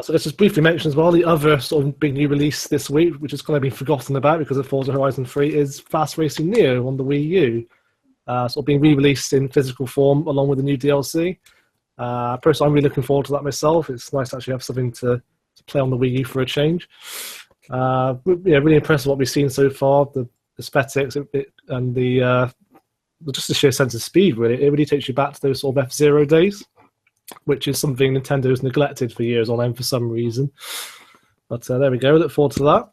So let's just briefly mention as well, the other sort of big new release this week, which has kind of been forgotten about because of Forza Horizon 3, is Fast Racing Neo on the Wii U. Sort of being re-released in physical form along with the new DLC. Personally, I'm really looking forward to that myself. It's nice to actually have something to play on the Wii U for a change. Really impressed with what we've seen so far. The aesthetics and just the sheer sense of speed, really. It really takes you back to those sort of F-Zero days, which is something Nintendo has neglected for years on end for some reason. But there we go. Look forward to that.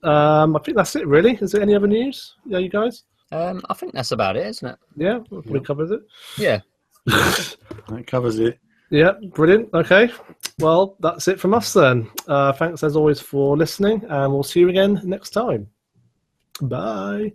I think that's it, really. Is there any other news? Yeah, you guys? I think that's about it, isn't it? Yeah, probably covers it. Yeah. That covers it. Yeah, brilliant. Okay. Well, that's it from us then. Thanks as always for listening, and we'll see you again next time. Bye.